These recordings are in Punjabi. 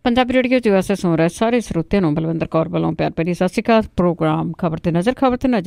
पंजाबी रेडियो च वैसे सुन रहे ਸਾਰੇ ਸਰੋਤਿਆਂ ਨੂੰ ਬਲਵਿੰਦਰ ਕੌਰ ਵੱਲੋਂ ਪਿਆਰ ਭਰੀ ਸਤਿ ਸ਼੍ਰੀ ਅਕਾਲ। ਪ੍ਰੋਗਰਾਮ ਖਬਰ ਤੇ ਨਜ਼ਰ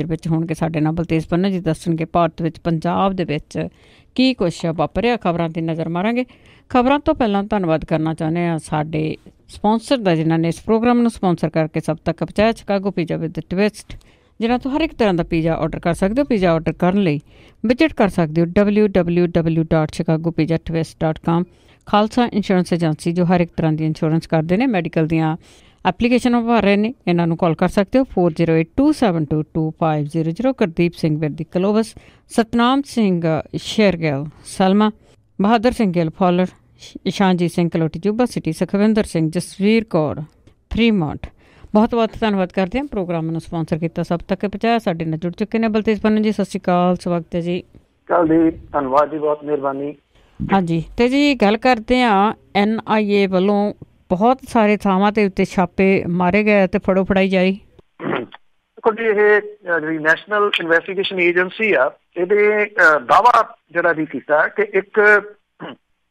ਵਿੱਚ ਹੋਣਗੇ ਸਾਡੇ ਨਾਲ ਬਲਤੇਜ ਪੰਨੂ ਜੀ ਦੱਸਣਗੇ ਭਾਰਤ ਵਿੱਚ ਪੰਜਾਬ ਦੇ ਵਿੱਚ ਕੀ ਕੁਛ ਵਾਪਰਿਆ। ਖਬਰਾਂ ਦੀ ਨਜ਼ਰ ਮਾਰਾਂਗੇ। ਖਬਰਾਂ ਤੋਂ ਪਹਿਲਾਂ ਧੰਨਵਾਦ ਕਰਨਾ ਚਾਹੁੰਦੇ ਹਾਂ ਸਾਡੇ ਸਪਾਂਸਰ ਦਾ ਜਿਨ੍ਹਾਂ ਨੇ ਇਸ ਪ੍ਰੋਗਰਾਮ ਨੂੰ ਸਪਾਂਸਰ ਕਰਕੇ ਸਭ ਤੱਕ ਪਹੁੰਚਾਇਆ। ਸ਼ਿਕਾਗੋ ਪੀਜ਼ਾ ਵਿਦ ਟਵਿਸਟ ਜਿਨ੍ਹਾਂ ਤੋਂ ਹਰ ਇੱਕ ਤਰ੍ਹਾਂ ਦਾ ਪੀਜ਼ਾ ਆਰਡਰ ਕਰ ਸਕਦੇ ਹੋ। ਪੀਜ਼ਾ ਆਰਡਰ ਕਰਨ ਲਈ ਵਿਜ਼ਿਟ ਕਰ ਸਕਦੇ ਹੋ www.chicagopizzatwist.com। ਖਾਲਸਾ ਇੰਸ਼ੋਰੈਂਸ ਏਜੰਸੀ ਜੋ ਹਰ ਇੱਕ ਤਰ੍ਹਾਂ ਦੀ ਇੰਸ਼ੋਰੈਂਸ ਕਰਦੇ ਨੇ, ਮੈਡੀਕਲ ਦੀਆਂ ਐਪਲੀਕੇਸ਼ਨਾਂ ਭਰ ਰਹੇ ਨੇ, ਇਹਨਾਂ ਨੂੰ ਕਾਲ ਕਰ ਸਕਦੇ ਹੋ 4082722500। Gurdeep Singh Virdi Clovis, Satnam Singh Shergill Selma, Bahadur Singh Gill Fowler, Ishanjeet Singh Kaloti Yuba City, Sukhwinder Singh, Jasvir Kaur Fremont. ਬਹੁਤ ਬਹੁਤ ਧੰਨਵਾਦ ਕਰਦੇ ਹਾਂ। ਪ੍ਰੋਗਰਾਮ ਨੂੰ ਸਪਾਂਸਰ ਕੀਤਾ ਸਭ ਤੱਕ ਪਹੁੰਚਾਇਆ। ਸਾਡੇ ਨਾਲ ਜੁੜ ਚੁੱਕੇ ਨੇ ਬਲਤੇਜ ਪੰਨੂ ਜੀ। ਸਤਿ ਸ਼੍ਰੀ ਅਕਾਲ, ਸਵਾਗਤ ਹੈ ਜੀ। ਕੱਲ ਦੀ ਧੰਨਵਾਦ ਜੀ, ਬਹੁਤ ਮਿਹਰਬਾਨੀ। ਹਾਂਜੀ, ਅਤੇ ਜੀ ਗੱਲ ਕਰਦੇ ਹਾਂ NIA ਵੱਲੋਂ ਬਹੁਤ ਸਾਰੇ ਥਾਵਾਂ ਦੇ ਉੱਤੇ ਛਾਪੇ ਮਾਰੇ ਗਏ ਅਤੇ ਫੜੋ ਫੜਾਈ ਜਾਰੀ। ਦੇਖੋ ਜੀ, ਇਹ ਜਿਹੜੀ ਨੈਸ਼ਨਲ ਇਨਵੈਸਟੀਗੇਸ਼ਨ ਏਜੰਸੀ ਆ, ਇਹਦੇ ਦਾਅਵਾ ਜਿਹੜਾ ਵੀ ਕੀਤਾ ਕਿ ਇੱਕ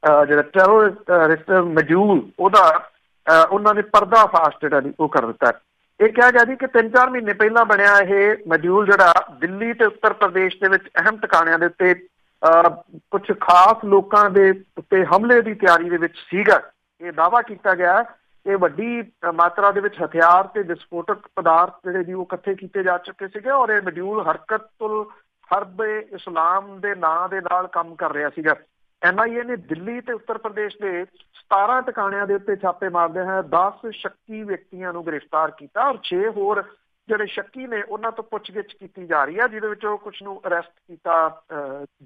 ਜਿਹੜਾ ਟੈਰਰਿਸਟ ਮਜੂਲ ਉਹਨਾਂ ਨੇ ਪਰਦਾ ਫਾਸ਼ ਜਿਹੜਾ ਜੀ ਉਹ ਕਰ ਦਿੱਤਾ। ਇਹ ਕਿਹਾ ਗਿਆ ਜੀ ਕਿ 3-4 ਮਹੀਨੇ ਪਹਿਲਾਂ ਬਣਿਆ ਇਹ ਮਜੂਲ ਜਿਹੜਾ ਦਿੱਲੀ ਤੇ ਉੱਤਰ ਪ੍ਰਦੇਸ਼ ਦੇ ਵਿੱਚ ਅਹਿਮ ਟਿਕਾਣਿਆਂ ਦੇ ਉੱਤੇ ਕੁਛ ਖਾਸ ਲੋਕਾਂ ਦੇ ਉੱਤੇ ਹਮਲੇ ਦੀ ਤਿਆਰੀ ਦੇ ਵਿੱਚ ਸੀਗਾ। ਇਹ ਦਾਅਵਾ ਕੀਤਾ ਗਿਆ ਕਿ ਵੱਡੀ ਮਾਤਰਾ ਦੇ ਵਿੱਚ ਹਥਿਆਰ ਤੇ ਵਿਸਫੋਟਕ ਪਦਾਰਥ ਜਿਹੜੇ ਜੀ ਉਹ ਇਕੱਠੇ ਕੀਤੇ ਜਾ ਚੁੱਕੇ ਸੀਗੇ ਔਰ ਇਹ ਮਜੂਲ ਹਰਕਤੁਲ ਹਰਬ ਇਸਲਾਮ ਦੇ ਨਾਂ ਦੇ ਨਾਲ ਕੰਮ ਕਰ ਰਿਹਾ ਸੀਗਾ। NIA ਨੇ ਦਿੱਲੀ ਤੇ ਉੱਤਰ ਪ੍ਰਦੇਸ਼ ਦੇ 17 ਟਿਕਾਣਿਆਂ ਦੇ ਉੱਤੇ ਛਾਪੇ ਮਾਰਦੇ ਹੋਏ 10 ਸ਼ੱਕੀ ਵਿਅਕਤੀਆਂ ਨੂੰ ਗ੍ਰਿਫਤਾਰ ਕੀਤਾ ਔਰ 6 ਹੋਰ ਜਿਹੜੇ ਸ਼ੱਕੀ ਨੇ ਉਹਨਾਂ ਤੋਂ ਪੁੱਛਗਿੱਛ ਕੀਤੀ ਜਾ ਰਹੀ ਹੈ, ਜਿਹਦੇ ਵਿੱਚ ਉਹ ਕੁਛ ਨੂੰ ਅਰੈਸਟ ਕੀਤਾ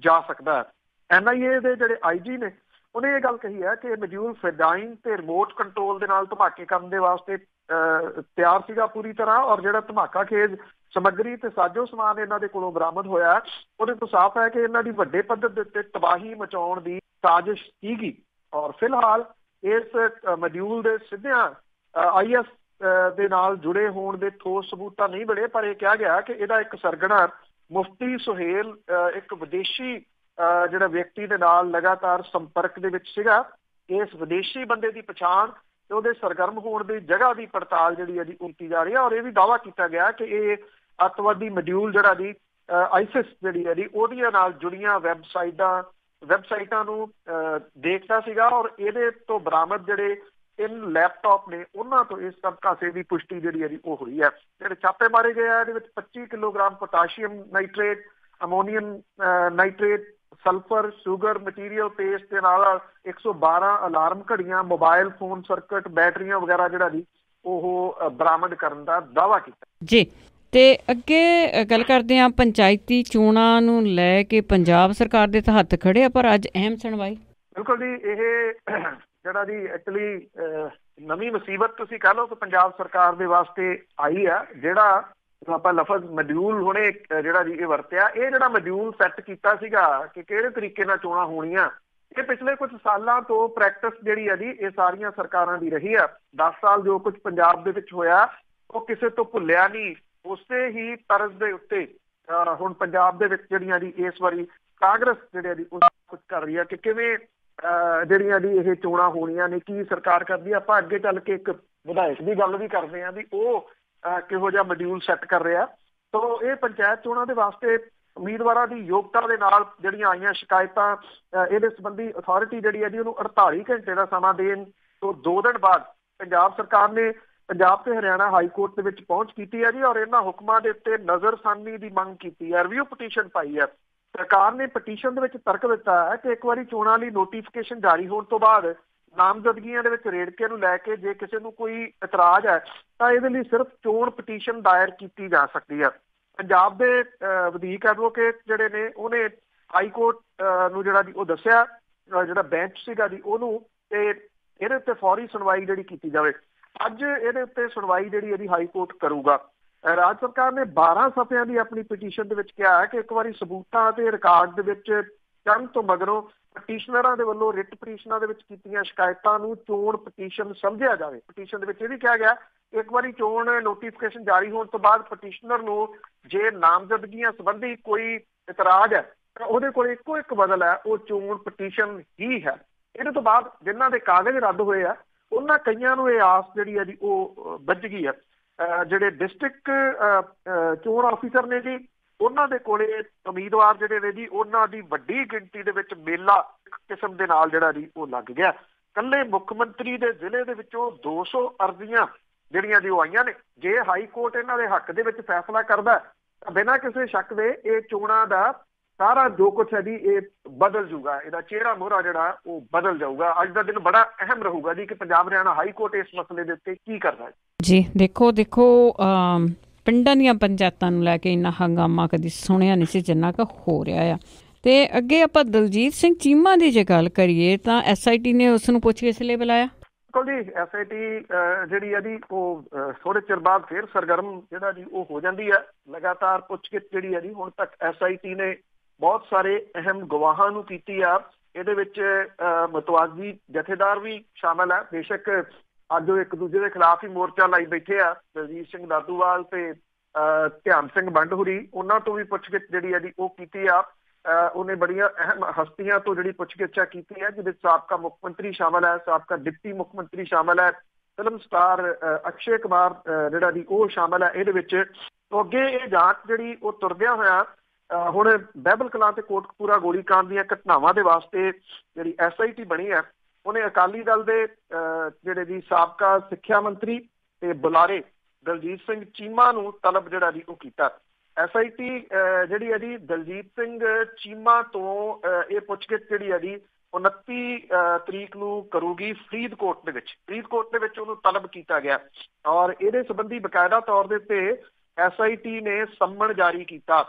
ਜਾ ਸਕਦਾ ਹੈ। NIA ਦੇ ਜਿਹੜੇ IG ਨੇ ਉਹਨੇ ਇਹ ਗੱਲ ਕਹੀ ਹੈ ਕਿ ਮਜੂਲ ਫੈਡਾਈਨ ਤੇ ਰਿਮੋਟ ਕੰਟਰੋਲ ਦੇ ਨਾਲ ਧਮਾਕੇ ਕਰਨ ਦੇ ਵਾਸਤੇ ਤਿਆਰ ਸੀਗਾ ਪੂਰੀ ਤਰ੍ਹਾਂ ਔਰ ਜਿਹੜਾ ਧਮਾਕਾ ਖੇਜ ਸਮੱਗਰੀ ਤੇ ਸਾਜੋ ਸਮਾਨ ਇਹਨਾਂ ਦੇ ਕੋਲੋਂ ਬਰਾਮਦ ਹੋਇਆ ਉਹਦੇ ਤੋਂ ਸਾਫ਼ ਹੈ ਕਿ ਇਹਨਾਂ ਦੀ ਵੱਡੇ ਪੱਧਰ ਦੇ ਉੱਤੇ ਤਬਾਹੀ ਮਚਾਉਣ ਦੀ ਸਾਜ਼ਿਸ਼ ਸੀਗੀ। ਔਰ ਫਿਲਹਾਲ ਇਸ ਮਜੂਲ ਦੇ ਸਿੱਧਿਆਂ IS ਦੇ ਨਾਲ ਜੁੜੇ ਹੋਣ ਦੇ ਠੋਸ ਸਬੂਤ ਤਾਂ ਨਹੀਂ ਬਣੇ, ਪਰ ਇਹ ਕਿਹਾ ਗਿਆ ਕਿ ਇਹਦਾ ਇੱਕ ਸਰਗਣਾ ਮੁਫਤੀ ਸੁਹੇਲ ਇੱਕ ਵਿਦੇਸ਼ੀ ਜਿਹੜਾ ਵਿਅਕਤੀ ਦੇ ਨਾਲ ਲਗਾਤਾਰ ਸੰਪਰਕ ਦੇ ਵਿੱਚ ਸੀਗਾ। ਇਸ ਵਿਦੇਸ਼ੀ ਬੰਦੇ ਦੀ ਪਛਾਣ ਤੇ ਉਹਦੇ ਸਰਗਰਮ ਹੋਣ ਦੀ ਜਗ੍ਹਾ ਦੀ ਪੜਤਾਲ ਜਿਹੜੀ ਹੈ ਜੀ ਕੀਤੀ ਜਾ ਰਹੀ ਹੈ ਔਰ ਇਹ ਵੀ ਦਾਅਵਾ ਕੀਤਾ ਗਿਆ ਕਿ ਇਹ ਅੱਤਵਾਦੀ ਮਜੂਲ ਜਿਹੜਾ ਜੀ ISIS ਜਿਹੜੀ ਹੈ ਜੀ ਉਹਦੀਆਂ ਨਾਲ ਜੁੜੀਆਂ ਵੈਬਸਾਈਟਾਂ ਨੂੰ ਦੇਖਦਾ ਸੀਗਾ ਔਰ ਇਹਦੇ ਤੋਂ ਬਰਾਮਦ ਜਿਹੜੇ 3 ਲੈਪਟਾਪ ਨੇ ਉਹਨਾਂ ਤੋਂ ਇਸ ਸਭ ਕਾਸੇ ਦੀ ਪੁਸ਼ਟੀ ਜਿਹੜੀ ਹੈ ਜੀ ਉਹ ਹੋਈ ਹੈ। ਜਿਹੜੇ ਛਾਪੇ ਮਾਰੇ ਗਏ ਆ ਇਹਦੇ ਵਿੱਚ 25 kilogram potassium nitrate, ammonium nitrate, sulphur, sugar material paste ਦੇ ਨਾਲ 112 ਅਲਾਰਮ ਘੜੀਆਂ, ਮੋਬਾਇਲ ਫੋਨ ਸਰਕਟ, ਬੈਟਰੀਆਂ ਵਗੈਰਾ ਜਿਹੜਾ ਜੀ ਉਹ ਬਰਾਮਦ ਕਰਨ ਦਾ ਦਾਅਵਾ ਕੀਤਾ ਜੀ। ਤੇ ਅੱਗੇ ਗੱਲ ਕਰਦੇ ਹਾਂ ਪੰਚਾਇਤੀ ਚੋਣਾਂ ਨੂੰ ਲੈ ਕੇ ਪੰਜਾਬ ਸਰਕਾਰ ਦੇ ਤਾਂ ਹੱਥ ਖੜੇ ਆ, ਪਰ ਅੱਜ ਅਹਿਮ ਸੁਣਵਾਈ। ਬਿਲਕੁਲ ਜੀ, ਇਹ ਜਿਹੜਾ ਜੀ ਐਕਚੁਅਲੀ ਨਵੀਂ ਮੁਸੀਬਤ ਤੁਸੀਂ ਕਹਿ ਲਓ ਕਿ ਪੰਜਾਬ ਸਰਕਾਰ ਦੇ ਵਾਸਤੇ ਆਈ ਆ। ਜਿਹੜਾ ਆਪਾਂ ਲਫ਼ਜ਼ ਮਜੂਲ ਹੁਣੇ ਜਿਹੜਾ ਜੀ ਇਹ ਵਰਤਿਆ, ਇਹ ਜਿਹੜਾ ਮਜੂਲ ਸੈੱਟ ਕੀਤਾ ਸੀਗਾ ਕਿ ਕਿਹੜੇ ਤਰੀਕੇ ਨਾਲ ਚੋਣਾਂ ਹੋਣੀਆਂ, ਇਹ ਪਿਛਲੇ ਕੁਝ ਸਾਲਾਂ ਤੋਂ ਪ੍ਰੈਕਟਿਸ ਜਿਹੜੀ ਹੈ ਜੀ ਇਹ ਸਾਰੀਆਂ ਸਰਕਾਰਾਂ ਦੀ ਰਹੀ ਆ। 10 ਸਾਲ ਜੋ ਕੁਝ ਪੰਜਾਬ ਦੇ ਵਿੱਚ ਹੋਇਆ ਉਹ ਕਿਸੇ ਤੋਂ ਭੁੱਲਿਆ ਨਹੀਂ। ਉਸੇ ਹੀ ਤਰਜ਼ ਦੇ ਉੱਤੇ ਹੁਣ ਪੰਜਾਬ ਦੇ ਵਿੱਚ ਜਿਹੜੀਆਂ ਜੀ ਇਸ ਵਾਰੀ ਕਾਂਗਰਸ ਜਿਹੜੇ ਜੀ ਉਹ ਕੁਝ ਕਰ ਰਹੀ ਹੈ ਕਿ ਕਿਵੇਂ ਜਿਹੜੀਆਂ ਜੀ ਇਹ ਚੋਣਾਂ ਹੋਣੀਆਂ ਨੇ, ਕੀ ਸਰਕਾਰ ਕਰਦੀ। ਆਪਾਂ ਅੱਗੇ ਚੱਲ ਕੇ ਇੱਕ ਵਿਧਾਇਕ ਦੀ ਗੱਲ ਵੀ ਕਰਦੇ ਹਾਂ ਵੀ ਉਹ ਕਿਹੋ ਜਿਹਾ ਮੋਡਿਊਲ ਸੈੱਟ ਕਰ ਰਿਹਾ। ਸੋ ਇਹ ਪੰਚਾਇਤ ਚੋਣਾਂ ਦੇ ਵਾਸਤੇ ਉਮੀਦਵਾਰਾਂ ਦੀ ਯੋਗਤਾ ਦੇ ਨਾਲ ਜਿਹੜੀਆਂ ਆਈਆਂ ਸ਼ਿਕਾਇਤਾਂ ਇਹਦੇ ਸੰਬੰਧੀ ਅਥਾਰਟੀ ਜਿਹੜੀ ਹੈ ਜੀ ਉਹਨੂੰ 48 ਘੰਟੇ ਦਾ ਸਮਾਂ ਦੇਣ ਤੋਂ 2 ਦਿਨ ਬਾਅਦ ਪੰਜਾਬ ਸਰਕਾਰ ਨੇ ਪੰਜਾਬ ਤੇ ਹਰਿਆਣਾ ਹਾਈ ਕੋਰਟ ਦੇ ਵਿੱਚ ਪਹੁੰਚ ਕੀਤੀ ਹੈ ਜੀ ਔਰ ਇਹਨਾਂ ਹੁਕਮਾਂ ਦੇ ਉੱਤੇ ਨਜ਼ਰਸਾਨੀ ਦੀ ਮੰਗ ਕੀਤੀ ਹੈ, ਰਿਵਿਊ ਪਟੀਸ਼ਨ ਪਾਈ ਹੈ। ਸਰਕਾਰ ਨੇ ਪਟੀਸ਼ਨ ਦੇ ਵਿੱਚ ਤਰਕ ਦਿੱਤਾ ਹੈ ਕਿ ਇੱਕ ਵਾਰੀ ਚੋਣਾਂ ਲਈ ਨੋਟੀਫਿਕੇਸ਼ਨ ਜਾਰੀ ਹੋਣ ਤੋਂ ਬਾਅਦ ਨਾਮਜ਼ਦਗੀਆਂ ਦੇ ਵਿੱਚ ਰੇੜਕੇ ਨੂੰ ਲੈ ਕੇ ਜੇ ਕਿਸੇ ਨੂੰ ਕੋਈ ਇਤਰਾਜ਼ ਹੈ ਤਾਂ ਇਹਦੇ ਲਈ ਸਿਰਫ ਚੋਣ ਪਟੀਸ਼ਨ ਦਾਇਰ ਕੀਤੀ ਜਾ ਸਕਦੀ ਹੈ। ਪੰਜਾਬ ਦੇ ਵਧੀਕ ਐਡਵੋਕੇਟ ਜਿਹੜੇ ਨੇ ਉਹਨੇ ਹਾਈ ਕੋਰਟ ਨੂੰ ਜਿਹੜਾ ਜੀ ਉਹ ਦੱਸਿਆ, ਜਿਹੜਾ ਬੈਂਚ ਸੀਗਾ ਜੀ ਉਹਨੂੰ, ਤੇ ਇਹਦੇ ਉੱਤੇ ਫੌਰੀ ਸੁਣਵਾਈ ਜਿਹੜੀ ਕੀਤੀ ਜਾਵੇ। ਅੱਜ ਇਹਦੇ ਉੱਤੇ ਸੁਣਵਾਈ ਜਿਹੜੀ ਇਹਦੀ ਹਾਈ ਕੋਰਟ ਕਰੂਗਾ। ਰਾਜ ਸਰਕਾਰ ਨੇ 12 ਸਫ਼ਿਆਂ ਦੀ ਆਪਣੀ ਪਟੀਸ਼ਨ ਦੇ ਵਿੱਚ ਕਿਹਾ ਹੈ ਕਿ ਇੱਕ ਵਾਰੀ ਸਬੂਤਾਂ ਤੇ ਰਿਕਾਰਡ ਦੇ ਵਿੱਚ ਚੜ੍ਹਨ ਤੋਂ ਮਗਰੋਂ ਪਟੀਸ਼ਨਰਾਂ ਦੇ ਵੱਲੋਂ ਰਿਟ ਪਟੀਸ਼ਨਾਂ ਦੇ ਵਿੱਚ ਕੀਤੀਆਂ ਸ਼ਿਕਾਇਤਾਂ ਨੂੰ ਚੋਣ ਪਟੀਸ਼ਨ ਸਮਝਿਆ ਜਾਵੇ। ਪਟੀਸ਼ਨ ਦੇ ਵਿੱਚ ਇਹ ਵੀ ਕਿਹਾ ਗਿਆ ਇੱਕ ਵਾਰੀ ਚੋਣ ਨੋਟੀਫਿਕੇਸ਼ਨ ਜਾਰੀ ਹੋਣ ਤੋਂ ਬਾਅਦ ਪਟੀਸ਼ਨਰ ਨੂੰ ਜੇ ਨਾਮਜ਼ਦਗੀਆਂ ਸੰਬੰਧੀ ਕੋਈ ਇਤਰਾਜ਼ ਹੈ ਤਾਂ ਉਹਦੇ ਕੋਲ ਇੱਕੋ ਇੱਕ ਬਦਲ ਹੈ, ਉਹ ਚੋਣ ਪਟੀਸ਼ਨ ਹੀ ਹੈ। ਇਹਦੇ ਤੋਂ ਬਾਅਦ ਜਿਨ੍ਹਾਂ ਦੇ ਕਾਗਜ਼ ਰੱਦ ਹੋਏ ਆ ਉਹਨਾਂ ਕਈਆਂ ਨੂੰ ਇਹ ਆਸ ਜਿਹੜੀ ਹੈ ਜੀ ਉਹ ਬੱਝ ਗਈ ਹੈ। ਜਿਹੜੇ ਡਿਸਟ੍ਰਿਕਟ ਚੋਣ ਆਫੀਸਰ ਨੇ ਜੀ, ਉਹਨਾਂ ਦੇ ਕੋਲੇ ਉਮੀਦਵਾਰ ਜਿਹੜੇ ਨੇ ਜੀ, ਉਹਨਾਂ ਦੀ ਵੱਡੀ ਗਿਣਤੀ ਦੇ ਵਿੱਚ ਮੇਲਾ ਕਿਸਮ ਦੇ ਨਾਲ ਜਿਹੜਾ ਜੀ ਉਹ ਲੱਗ ਗਿਆ। ਇਕੱਲੇ ਮੁੱਖ ਮੰਤਰੀ ਦੇ ਜ਼ਿਲ੍ਹੇ ਦੇ ਵਿੱਚੋਂ 200 ਅਰਜ਼ੀਆਂ ਜਿਹੜੀਆਂ ਜੀ ਉਹ ਆਈਆਂ ਨੇ। ਜੇ ਹਾਈ ਕੋਰਟ ਇਹਨਾਂ ਦੇ ਹੱਕ ਦੇ ਵਿੱਚ ਫੈਸਲਾ ਕਰਦਾ ਤਾਂ ਬਿਨਾਂ ਕਿਸੇ ਸ਼ੱਕ ਦੇ ਇਹ ਚੋਣਾਂ ਦਾ ਸਾਰਾ ਜੋ ਕੁਛ ਹੈ ਜੀ ਇਹ ਬਦਲ ਜੂਗਾ, ਇਹਦਾ ਚਿਹਰਾ ਮੋਹਰਾ ਜਿਹੜਾ ਉਹ ਬਦਲ ਜਾਊਗਾ। ਅੱਜ ਦਾ ਦਿਨ ਬੜਾ ਅਹਿਮ ਰਹੂਗਾ ਜੀ ਕਿ ਪੰਜਾਬ ਹਰਿਆਣਾ ਹਾਈ ਕੋਰਟ ਇਸ ਮਸਲੇ ਦੇ ਉੱਤੇ ਕੀ ਕਰਦਾ ਹੈ ਜੀ। ਦੇਖੋ ਪਿੰਡਾਂ ਦੀਆਂ ਪੰਚਾਇਤਾਂ ਨੂੰ ਲੈ ਕੇ ਇੰਨਾ ਹੰਗਾਮਾ ਕਦੀ ਸੁਣਿਆ ਨਹੀਂ ਸੀ ਜਿੰਨਾ ਕੁ ਹੋ ਰਿਹਾ ਆ। ਤੇ ਅੱਗੇ ਆਪਾਂ ਦਲਜੀਤ ਸਿੰਘ ਚੀਮਾ ਦੀ ਜੇ ਗੱਲ ਕਰੀਏ ਤਾਂ SIT ਨੇ ਉਸ ਨੂੰ ਪੁੱਛਗਿੱਛ ਲਈ ਬੁਲਾਇਆ। ਬਿਲਕੁਲ ਜੀ, SIT ਜਿਹੜੀ ਹੈ ਜੀ ਉਹ ਥੋੜੇ ਚਿਰ ਬਾਅਦ ਫਿਰ ਸਰਗਰਮ ਜਿਹੜਾ ਜੀ ਉਹ ਹੋ ਜਾਂਦੀ ਹੈ। ਲਗਾਤਾਰ ਪੁੱਛਗਿੱਛ ਜਿਹੜੀ ਹੈ ਜੀ ਹੁਣ ਤੱਕ SIT ਨੇ ਬਹੁਤ ਸਾਰੇ ਅਹਿਮ ਗਵਾਹਾਂ ਨੂੰ ਕੀਤੀ ਆ। ਇਹਦੇ ਵਿੱਚ ਮਤਵਾਜ਼ੀ ਜਥੇਦਾਰ ਵੀ ਸ਼ਾਮਲ ਹੈ। ਬੇਸ਼ੱਕ ਅੱਜ ਉਹ ਇੱਕ ਦੂਜੇ ਦੇ ਖਿਲਾਫ ਹੀ ਮੋਰਚਾ ਲਾਈ ਬੈਠੇ ਆ। ਦਲਜੀਤ ਸਿੰਘ ਦਾਦੂਵਾਲ ਤੇ ਧਿਆਨ ਸਿੰਘ ਬੰਡਹੂਰੀ, ਉਹਨਾਂ ਤੋਂ ਵੀ ਪੁੱਛਗਿੱਛ ਜਿਹੜੀ ਹੈ ਜੀ ਉਹ ਕੀਤੀ ਆ। ਉਹਨੇ ਬੜੀਆਂ ਅਹਿਮ ਹਸਤੀਆਂ ਤੋਂ ਜਿਹੜੀ ਪੁੱਛਗਿੱਛ ਕੀਤੀ ਹੈ, ਜਿਹਦੇ ਸਾਬਕਾ ਮੁੱਖ ਮੰਤਰੀ ਸ਼ਾਮਲ ਹੈ, ਸਾਬਕਾ ਡਿਪਟੀ ਮੁੱਖ ਮੰਤਰੀ ਸ਼ਾਮਲ ਹੈ, ਫਿਲਮ ਸਟਾਰ ਅਕਸ਼ੇ ਕੁਮਾਰ ਜਿਹੜਾ ਜੀ ਉਹ ਸ਼ਾਮਲ ਹੈ ਇਹਦੇ ਵਿੱਚ। ਅੱਗੇ ਇਹ ਜਾਂਚ ਜਿਹੜੀ ਉਹ ਤੁਰਦਿਆਂ ਹੋਇਆ ਹੁਣ ਬਹਿਬਲ ਕਲਾਂ ਤੇ ਕੋਟਕਪੂਰਾ ਗੋਲੀਕਾਂਡ ਦੀਆਂ ਘਟਨਾਵਾਂ ਦੇ ਵਾਸਤੇ ਜਿਹੜੀ SIT ਬਣੀ ਹੈ, ਉਹਨੇ ਅਕਾਲੀ ਦਲ ਦੇ ਜਿਹੜੇ ਜੀ ਸਾਬਕਾ ਸਿੱਖਿਆ ਮੰਤਰੀ ਤੇ ਬੁਲਾਰੇ ਦਲਜੀਤ ਸਿੰਘ ਚੀਮਾ ਨੂੰ ਤਲਬ ਜਿਹੜਾ ਜੀ ਉਹ ਕੀਤਾ। SIT ਜਿਹੜੀ ਹੈ ਜੀ ਦਲਜੀਤ ਸਿੰਘ ਚੀਮਾ ਤੋਂ ਇਹ ਪੁੱਛਗਿੱਛ ਜਿਹੜੀ ਹੈ ਜੀ 29 ਤਰੀਕ ਨੂੰ ਕਰੂਗੀ ਫਰੀਦਕੋਟ ਦੇ ਵਿੱਚ ਉਹਨੂੰ ਤਲਬ ਕੀਤਾ ਗਿਆ ਔਰ ਇਹਦੇ ਸੰਬੰਧੀ ਬਕਾਇਦਾ ਤੌਰ ਦੇ ਉੱਤੇ SIT ਨੇ ਸੰਮਣ ਜਾਰੀ ਕੀਤਾ।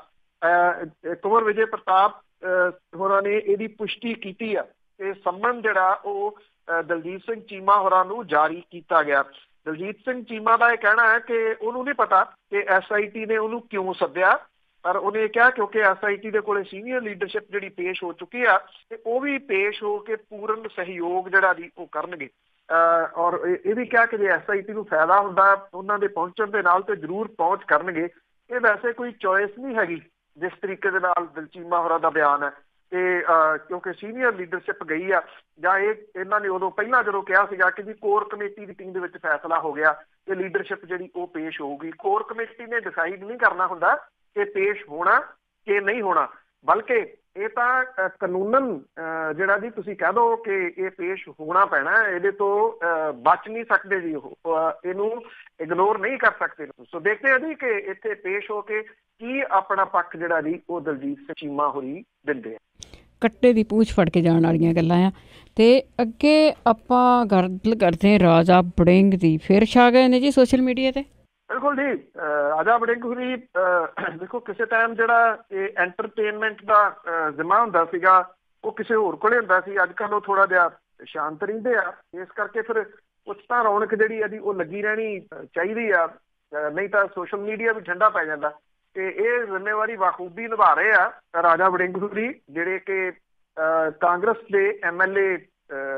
ਕੁੰਵਰ ਵਿਜੇ ਪ੍ਰਤਾਪ ਹੋਰਾਂ ਨੇ ਇਹਦੀ ਪੁਸ਼ਟੀ ਕੀਤੀ ਆ ਤੇ ਸੰਮਣ ਜਿਹੜਾ ਉਹ ਦਲਜੀਤ ਸਿੰਘ ਚੀਮਾ ਹੋਰਾਂ ਨੂੰ ਜਾਰੀ ਕੀਤਾ ਗਿਆ। ਦਲਜੀਤ ਸਿੰਘ ਚੀਮਾ ਦਾ ਇਹ ਕਹਿਣਾ ਹੈ ਕਿ ਉਹਨੂੰ ਨਹੀਂ ਪਤਾ ਕਿ SIT ਨੇ ਉਹਨੂੰ ਕਿਉਂ ਸੱਦਿਆ, ਪਰ ਉਹਨੇ ਕਿਹਾ ਕਿਉਂਕਿ SIT ਦੇ ਕੋਲੇ ਸੀਨੀਅਰ ਲੀਡਰਸ਼ਿਪ ਜਿਹੜੀ ਪੇਸ਼ ਹੋ ਚੁੱਕੀ ਆ ਤੇ ਉਹ ਵੀ ਪੇਸ਼ ਹੋ ਕੇ ਪੂਰਨ ਸਹਿਯੋਗ ਜਿਹੜਾ ਜੀ ਉਹ ਕਰਨਗੇ। ਔਰ ਇਹ ਵੀ ਕਿਹਾ ਕਿ ਜੇ SIT ਨੂੰ ਫਾਇਦਾ ਹੁੰਦਾ ਉਹਨਾਂ ਦੇ ਪਹੁੰਚਣ ਦੇ ਨਾਲ ਤੇ ਜ਼ਰੂਰ ਪਹੁੰਚ ਕਰਨਗੇ। ਇਹ ਵੈਸੇ ਕੋਈ ਚੋਇਸ ਨਹੀਂ ਹੈਗੀ ਜਿਸ ਤਰੀਕੇ ਦੇ ਨਾਲ ਚੀਮਾ ਹੋਰਾਂ ਦਾ ਬਿਆਨ ਹੈ ਤੇ ਕਿਉਂਕਿ ਸੀਨੀਅਰ ਲੀਡਰਸ਼ਿਪ ਗਈ ਆ ਜਾਂ ਇਹਨਾਂ ਨੇ ਉਦੋਂ ਪਹਿਲਾਂ ਜਦੋਂ ਕਿਹਾ ਸੀਗਾ ਕਿ ਜੀ ਕੋਰ ਕਮੇਟੀ ਦੀ ਟੀਮ ਦੇ ਵਿੱਚ ਫੈਸਲਾ ਹੋ ਗਿਆ ਕਿ ਲੀਡਰਸ਼ਿਪ ਜਿਹੜੀ ਉਹ ਪੇਸ਼ ਹੋਊਗੀ। ਕੋਰ ਕਮੇਟੀ ਨੇ ਡਿਸਾਈਡ ਨਹੀਂ ਕਰਨਾ ਹੁੰਦਾ ਕਿ ਪੇਸ਼ ਹੋਣਾ ਕਿ ਨਹੀਂ ਹੋਣਾ, ਬਲਕਿ ਇਹ ਤਾਂ ਕਾਨੂੰਨਨ ਜਿਹੜਾ ਜੀ ਤੁਸੀਂ ਕਹਿ ਦਿਓ ਕਿ ਇਹ ਪੇਸ਼ ਹੋਣਾ ਪੈਣਾ, ਇਹਦੇ ਤੋਂ ਬਚ ਨਹੀਂ ਸਕਦੇ ਜੀ, ਉਹ ਇਹਨੂੰ ਇਗਨੋਰ ਨਹੀਂ ਕਰ ਸਕਦੇ। ਸੋ ਦੇਖਦੇ ਆ ਜੀ ਕਿ ਇੱਥੇ ਪੇਸ਼ ਹੋ ਕੇ ਕੀ ਆਪਣਾ ਪੱਖ ਜਿਹੜਾ ਜੀ ਉਹ ਦਲਜੀਤ ਸਿੰਘ ਚੀਮਾ ਹੋਰੀ ਦਿੰਦੇ ਆ। ਕੱਟੇ ਦੀ ਪੂਛ ਫੜ ਕੇ ਜਾਣ ਵਾਲੀਆਂ ਗੱਲਾਂ ਆ। ਤੇ ਅੱਗੇ ਆਪਾਂ ਗੱਲ ਕਰਦੇ ਰਾਜਾ ਵੜਿੰਗ ਦੀ। ਫਿਰ ਛਾ ਗਏ ਨੇ ਜੀ ਸੋਸ਼ਲ ਮੀਡੀਆ ਤੇ। ਬਿਲਕੁਲ ਜੀ, ਰਾਜਾ ਵੜਿੰਗ ਹੋਰੀ ਦੇਖੋ ਕਿਸੇ ਟਾਈਮ ਜਿਹੜਾ ਇਹ ਐਂਟਰਟੇਨਮੈਂਟ ਦਾ ਜ਼ਿੰਮਾ ਹੁੰਦਾ ਸੀਗਾ ਉਹ ਕਿਸੇ ਹੋਰ ਕੋਲੇ ਹੁੰਦਾ ਸੀ। ਅੱਜ ਕੱਲ੍ਹ ਉਹ ਥੋੜਾ ਜਿਹਾ ਸ਼ਾਂਤ ਰਹਿੰਦੇ ਆ, ਇਸ ਕਰਕੇ ਫਿਰ ਕੁਛ ਤਾਂ ਰੌਣਕ ਜਿਹੜੀ ਆ ਜੀ ਉਹ ਲੱਗੀ ਰਹਿਣੀ ਚਾਹੀਦੀ ਆ, ਨਹੀਂ ਤਾਂ ਸੋਸ਼ਲ ਮੀਡੀਆ ਵੀ ਠੰਡਾ ਪੈ ਜਾਂਦਾ। ਤੇ ਇਹ ਜ਼ਿੰਮੇਵਾਰੀ ਬਾਖੂਬੀ ਨਿਭਾ ਰਹੇ ਆ ਰਾਜਾ ਵੜਿੰਗ ਹੋਰੀ, ਜਿਹੜੇ ਕਿ ਕਾਂਗਰਸ ਦੇ MLA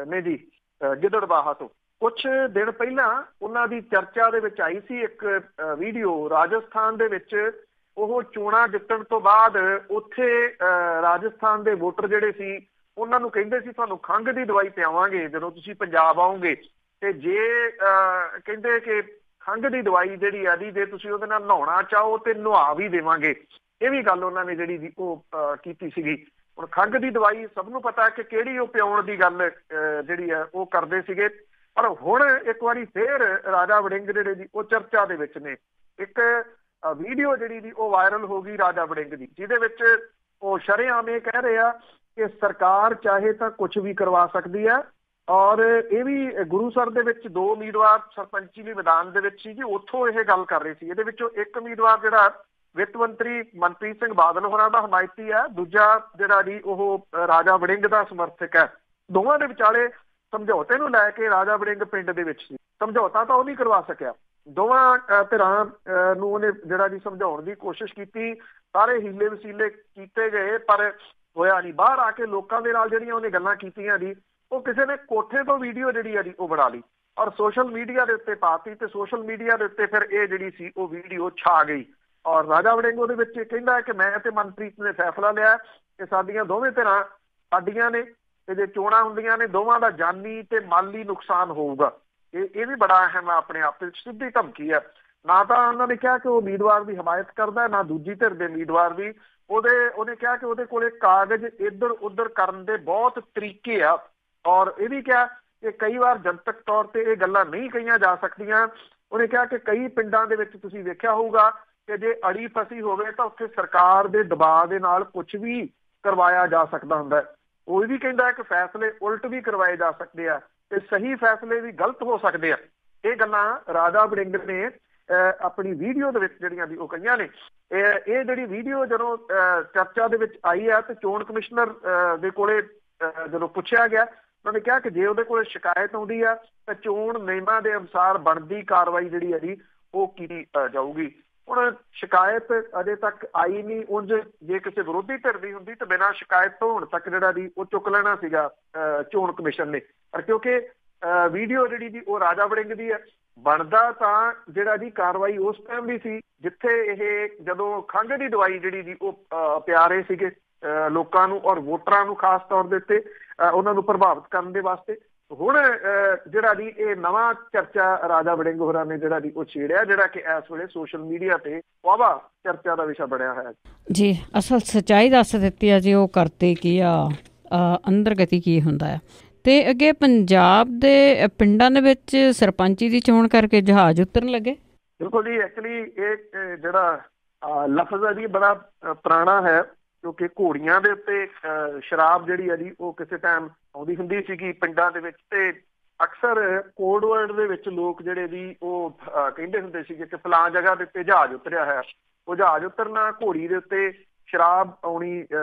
ਨੇ ਜੀ ਗਿੱਦੜਬਾਹਾ ਤੋਂ। ਕੁਛ ਦਿਨ ਪਹਿਲਾਂ ਉਹਨਾਂ ਦੀ ਚਰਚਾ ਦੇ ਵਿੱਚ ਆਈ ਸੀ ਇੱਕ ਵੀਡੀਓ। ਰਾਜਸਥਾਨ ਦੇ ਵਿੱਚ ਉਹ ਚੋਣਾਂ ਜਿੱਤਣ ਤੋਂ ਬਾਅਦ ਉੱਥੇ ਰਾਜਸਥਾਨ ਦੇ ਵੋਟਰ ਜਿਹੜੇ ਸੀ ਉਹਨਾਂ ਨੂੰ ਕਹਿੰਦੇ ਸੀ ਤੁਹਾਨੂੰ ਖੰਘ ਦੀ ਦਵਾਈ ਪਿਆਵਾਂਗੇ ਜਦੋਂ ਤੁਸੀਂ ਪੰਜਾਬ ਆਓਗੇ, ਤੇ ਜੇ ਕਹਿੰਦੇ ਕਿ ਖੰਘ ਦੀ ਦਵਾਈ ਜਿਹੜੀ ਆ ਜੀ ਜੇ ਤੁਸੀਂ ਉਹਦੇ ਨਾਲ ਨਹਾਉਣਾ ਚਾਹੋ ਤੇ ਨਹਾ ਵੀ ਦੇਵਾਂਗੇ। ਇਹ ਵੀ ਗੱਲ ਉਹਨਾਂ ਨੇ ਜਿਹੜੀ ਉਹ ਕੀਤੀ ਸੀਗੀ। ਹੁਣ ਖੰਘ ਦੀ ਦਵਾਈ ਸਭ ਨੂੰ ਪਤਾ ਕਿ ਕਿਹੜੀ ਉਹ ਪਿਆਉਣ ਦੀ ਗੱਲ ਜਿਹੜੀ ਆ ਉਹ ਕਰਦੇ ਸੀਗੇ, ਪਰ ਹੁਣ ਇੱਕ ਵਾਰੀ ਫੇਰ ਰਾਜਾ ਵੜਿੰਗ ਜਿਹੜੇ ਜੀ ਉਹ ਚਰਚਾ ਦੇ ਵਿੱਚ ਨੇ। ਇੱਕ ਵੀਡੀਓ ਜਿਹੜੀ ਜੀ ਉਹ ਵਾਇਰਲ ਹੋ ਗਈ ਰਾਜਾ ਵੜਿੰਗ ਦੀ, ਜਿਹਦੇ ਵਿੱਚ ਉਹ ਸ਼ਰੇਆਮ ਇਹ ਕਹਿ ਰਹੇ ਆ ਕਿ ਸਰਕਾਰ ਚਾਹੇ ਤਾਂ ਕੁਛ ਵੀ ਕਰਵਾ ਸਕਦੀ ਹੈ। ਔਰ ਇਹ ਵੀ ਗੁਰੂਸਰ ਦੇ ਵਿੱਚ 2 ਉਮੀਦਵਾਰ ਸਰਪੰਚੀ ਲਈ ਮੈਦਾਨ ਦੇ ਵਿੱਚ ਸੀ ਜੀ, ਉੱਥੋਂ ਇਹ ਗੱਲ ਕਰ ਰਹੇ ਸੀ। ਇਹਦੇ ਵਿੱਚੋਂ ਇੱਕ ਉਮੀਦਵਾਰ ਜਿਹੜਾ ਵਿੱਤ ਮੰਤਰੀ ਮਨਪ੍ਰੀਤ ਸਿੰਘ ਬਾਦਲ ਹੋਰਾਂ ਦਾ ਹਮਾਇਤੀ ਹੈ, ਦੂਜਾ ਜਿਹੜਾ ਜੀ ਉਹ ਰਾਜਾ ਵੜਿੰਗ ਦਾ ਸਮਰਥਕ ਹੈ। ਦੋਵਾਂ ਦੇ ਵਿਚਾਲੇ ਸਮਝੌਤੇ ਨੂੰ ਲੈ ਕੇ ਰਾਜਾ ਵੜਿੰਗ ਪਿੰਡ ਦੇ ਵਿੱਚ ਸੀ। ਸਮਝੌਤਾ ਤਾਂ ਉਹ ਨਹੀਂ ਕਰਵਾ ਸਕਿਆ, ਦੋਵਾਂ ਧਿਰਾਂ ਨੂੰ ਉਹਨੇ ਜਿਹੜਾ ਜੀ ਸਮਝਾਉਣ ਦੀ ਕੋਸ਼ਿਸ਼ ਕੀਤੀ, ਸਾਰੇ ਹੀਲੇ ਵਸੀਲੇ ਕੀਤੇ ਗਏ ਪਰ ਹੋਇਆ ਨਹੀਂ। ਬਾਹਰ ਆ ਕੇ ਲੋਕਾਂ ਦੇ ਨਾਲ ਜਿਹੜੀਆਂ ਉਹਨੇ ਗੱਲਾਂ ਕੀਤੀਆਂ ਜੀ ਉਹ ਕਿਸੇ ਨੇ ਕੋਠੇ ਤੋਂ ਵੀਡੀਓ ਜਿਹੜੀ ਆ ਜੀ ਉਹ ਬਣਾ ਲਈ ਔਰ ਸੋਸ਼ਲ ਮੀਡੀਆ ਦੇ ਉੱਤੇ ਪਾਤੀ ਤੇ ਸੋਸ਼ਲ ਮੀਡੀਆ ਦੇ ਉੱਤੇ ਫਿਰ ਇਹ ਜਿਹੜੀ ਸੀ ਉਹ ਵੀਡੀਓ ਛਾ ਗਈ। ਔਰ ਰਾਜਾ ਵੜਿੰਗ ਉਹਦੇ ਵਿੱਚ ਕਹਿੰਦਾ ਕਿ ਮੈਂ ਤੇ ਮਨਪ੍ਰੀਤ ਨੇ ਫੈਸਲਾ ਲਿਆ ਕਿ ਸਾਡੀਆਂ ਦੋਵੇਂ ਧਿਰਾਂ ਸਾਡੀਆਂ ਨੇ ਤੇ ਜੇ ਚੋਣਾਂ ਹੁੰਦੀਆਂ ਨੇ ਦੋਵਾਂ ਦਾ ਜਾਨੀ ਤੇ ਮਾਲੀ ਨੁਕਸਾਨ ਹੋਊਗਾ। ਇਹ ਵੀ ਬੜਾ ਅਹਿਮ ਆ ਆਪਣੇ ਆਪ ਵਿੱਚ, ਸਿੱਧੀ ਧਮਕੀ ਆ। ਨਾ ਤਾਂ ਉਹਨਾਂ ਨੇ ਕਿਹਾ ਕਿ ਉਹ ਉਮੀਦਵਾਰ ਦੀ ਹਮਾਇਤ ਕਰਦਾ, ਨਾ ਦੂਜੀ ਧਿਰ ਦੇ ਉਮੀਦਵਾਰ ਦੀ। ਉਹਨੇ ਕਿਹਾ ਕਿ ਉਹਦੇ ਕੋਲੇ ਕਾਗਜ਼ ਇੱਧਰ ਉੱਧਰ ਕਰਨ ਦੇ ਬਹੁਤ ਤਰੀਕੇ ਆ, ਔਰ ਇਹ ਵੀ ਕਿਹਾ ਕਿ ਕਈ ਵਾਰ ਜਨਤਕ ਤੌਰ ਤੇ ਇਹ ਗੱਲਾਂ ਨਹੀਂ ਕਹੀਆਂ ਜਾ ਸਕਦੀਆਂ। ਉਹਨੇ ਕਿਹਾ ਕਿ ਕਈ ਪਿੰਡਾਂ ਦੇ ਵਿੱਚ ਤੁਸੀਂ ਵੇਖਿਆ ਹੋਊਗਾ ਕਿ ਜੇ ਅੜੀ ਫਸੀ ਹੋਵੇ ਤਾਂ ਉੱਥੇ ਸਰਕਾਰ ਦੇ ਦਬਾਅ ਦੇ ਨਾਲ ਕੁਝ ਵੀ ਕਰਵਾਇਆ ਜਾ ਸਕਦਾ ਹੁੰਦਾ ਹੈ। ਉਹ ਵੀ ਕਹਿੰਦਾ ਹੈ ਕਿ ਫੈਸਲੇ ਉਲਟ ਵੀ ਕਰਵਾਏ ਜਾ ਸਕਦੇ ਆ ਤੇ ਸਹੀ ਫੈਸਲੇ ਵੀ ਗਲਤ ਹੋ ਸਕਦੇ ਆ। ਇਹ ਗੱਲਾਂ ਰਾਜਾ ਵੜਿੰਗ ਨੇ ਆਪਣੀ ਵੀਡੀਓ ਦੇ ਵਿੱਚ ਜਿਹੜੀਆਂ ਦੀ ਉਹ ਕਹੀਆਂ ਨੇ। ਇਹ ਜਿਹੜੀ ਵੀਡੀਓ ਜਦੋਂ ਚਰਚਾ ਦੇ ਵਿੱਚ ਆਈ ਆ ਤੇ ਚੋਣ ਕਮਿਸ਼ਨਰ ਦੇ ਕੋਲੇ ਜਦੋਂ ਪੁੱਛਿਆ ਗਿਆ, ਉਹਨਾਂ ਨੇ ਕਿਹਾ ਕਿ ਜੇ ਉਹਦੇ ਕੋਲ ਸ਼ਿਕਾਇਤ ਆਉਂਦੀ ਆ ਤਾਂ ਚੋਣ ਨਿਯਮਾਂ ਦੇ ਅਨੁਸਾਰ ਬਣਦੀ ਕਾਰਵਾਈ ਜਿਹੜੀ ਹੈ ਜੀ ਉਹ ਕੀਤੀ ਜਾਊਗੀ। ਹੁਣ ਸ਼ਿਕਾਇਤ ਅਜੇ ਤੱਕ ਆਈ ਨਹੀਂ। ਉਂਝ ਜੇ ਕਿਸੇ ਵਿਰੋਧੀ ਧਿਰ ਦੀ ਹੁੰਦੀ ਤਾਂ ਬਿਨਾਂ ਸ਼ਿਕਾਇਤ ਤੋਂ ਹੁਣ ਤੱਕ ਜਿਹੜਾ ਦੀ ਉਹ ਚੁੱਕ ਲੈਣਾ ਸੀਗਾ ਚੋਣ ਕਮਿਸ਼ਨ ਨੇ। ਪਰ ਕਿਉਂਕਿ ਵੀਡੀਓ ਜਿਹੜੀ ਦੀ ਉਹ ਰਾਜਾ ਵੜਿੰਗ ਦੀ ਹੈ, ਬਣਦਾ ਤਾਂ ਜਿਹੜਾ ਦੀ ਕਾਰਵਾਈ ਉਸ ਟਾਈਮ ਵੀ ਸੀ ਜਿੱਥੇ ਇਹ ਜਦੋਂ ਖੰਘ ਦੀ ਦਵਾਈ ਜਿਹੜੀ ਦੀ ਉਹ ਪਿਆ ਰਹੇ ਸੀਗੇ ਲੋਕਾਂ ਨੂੰ ਔਰ ਵੋਟਰਾਂ ਨੂੰ, ਖਾਸ ਤੌਰ ਦੇ ਉੱਤੇ ਉਹਨਾਂ ਨੂੰ ਪ੍ਰਭਾਵਿਤ ਕਰਨ ਦੇ ਵਾਸਤੇ। ਹੁਣ ਜਿਹੜਾ ਦੀ ਇਹ ਨਵਾਂ ਚਰਚਾ ਰਾਜਾ ਵੜਿੰਗ ਹੋਰਾਂ ਨੇ ਜਿਹੜਾ ਦੀ ਉਹ ਛੇੜਿਆ, ਜਿਹੜਾ ਕਿ ਇਸ ਵੇਲੇ ਸੋਸ਼ਲ ਮੀਡੀਆ ਤੇ ਵਾਹਵਾ ਚਰਚਾ ਦਾ ਵਿਸ਼ਾ ਬਣਿਆ ਹੋਇਆ ਜੀ। ਅਸਲ ਸੱਚਾਈ ਦੱਸ ਦਿੱਤੀ ਆ ਜੀ ਉਹ ਕਰਤੇ ਕੀ ਆ, ਅੰਦਰ ਗਤੀ ਕੀ ਹੁੰਦਾ ਆ। ਤੇ ਅੱਗੇ ਪੰਜਾਬ ਦੇ ਪਿੰਡਾਂ ਦੇ ਵਿੱਚ ਸਰਪੰਚੀ ਦੀ ਚੋਣ ਕਰਕੇ ਜਹਾਜ਼ ਉਤਰਨ ਲੱਗੇ। ਬਿਲਕੁਲ ਜੀ। ਐਕਚੁਅਲੀ ਇਹ ਜਿਹੜਾ ਲਫ਼ਜ਼ ਹੈ ਜੀ ਬੜਾ ਪੁਰਾਣਾ ਹੈ, ਕਿਉਂਕਿ ਘੋੜੀਆਂ ਦੇ ਉੱਤੇ ਸ਼ਰਾਬ ਜਿਹੜੀ ਹੈ ਜੀ ਉਹ ਕਿਸੇ ਟਾਈਮ ਆਉਂਦੀ ਹੁੰਦੀ ਸੀਗੀ ਪਿੰਡਾਂ ਦੇ ਵਿੱਚ। ਤੇ ਅਕਸਰ ਕੋਡ ਵਰਡ ਦੇ ਵਿੱਚ ਲੋਕ ਜਿਹੜੇ ਵੀ ਉਹ ਕਹਿੰਦੇ ਹੁੰਦੇ ਸੀਗੇ ਕਿ ਫਲਾਂ ਜਗ੍ਹਾ ਦੇ ਉੱਤੇ ਜਹਾਜ਼ ਉਤਰਿਆ ਹੈ। ਉਹ ਜਹਾਜ਼ ਉਤਰਨਾ, ਘੋੜੀ ਦੇ ਉੱਤੇ ਸ਼ਰਾਬ ਆਉਣੀ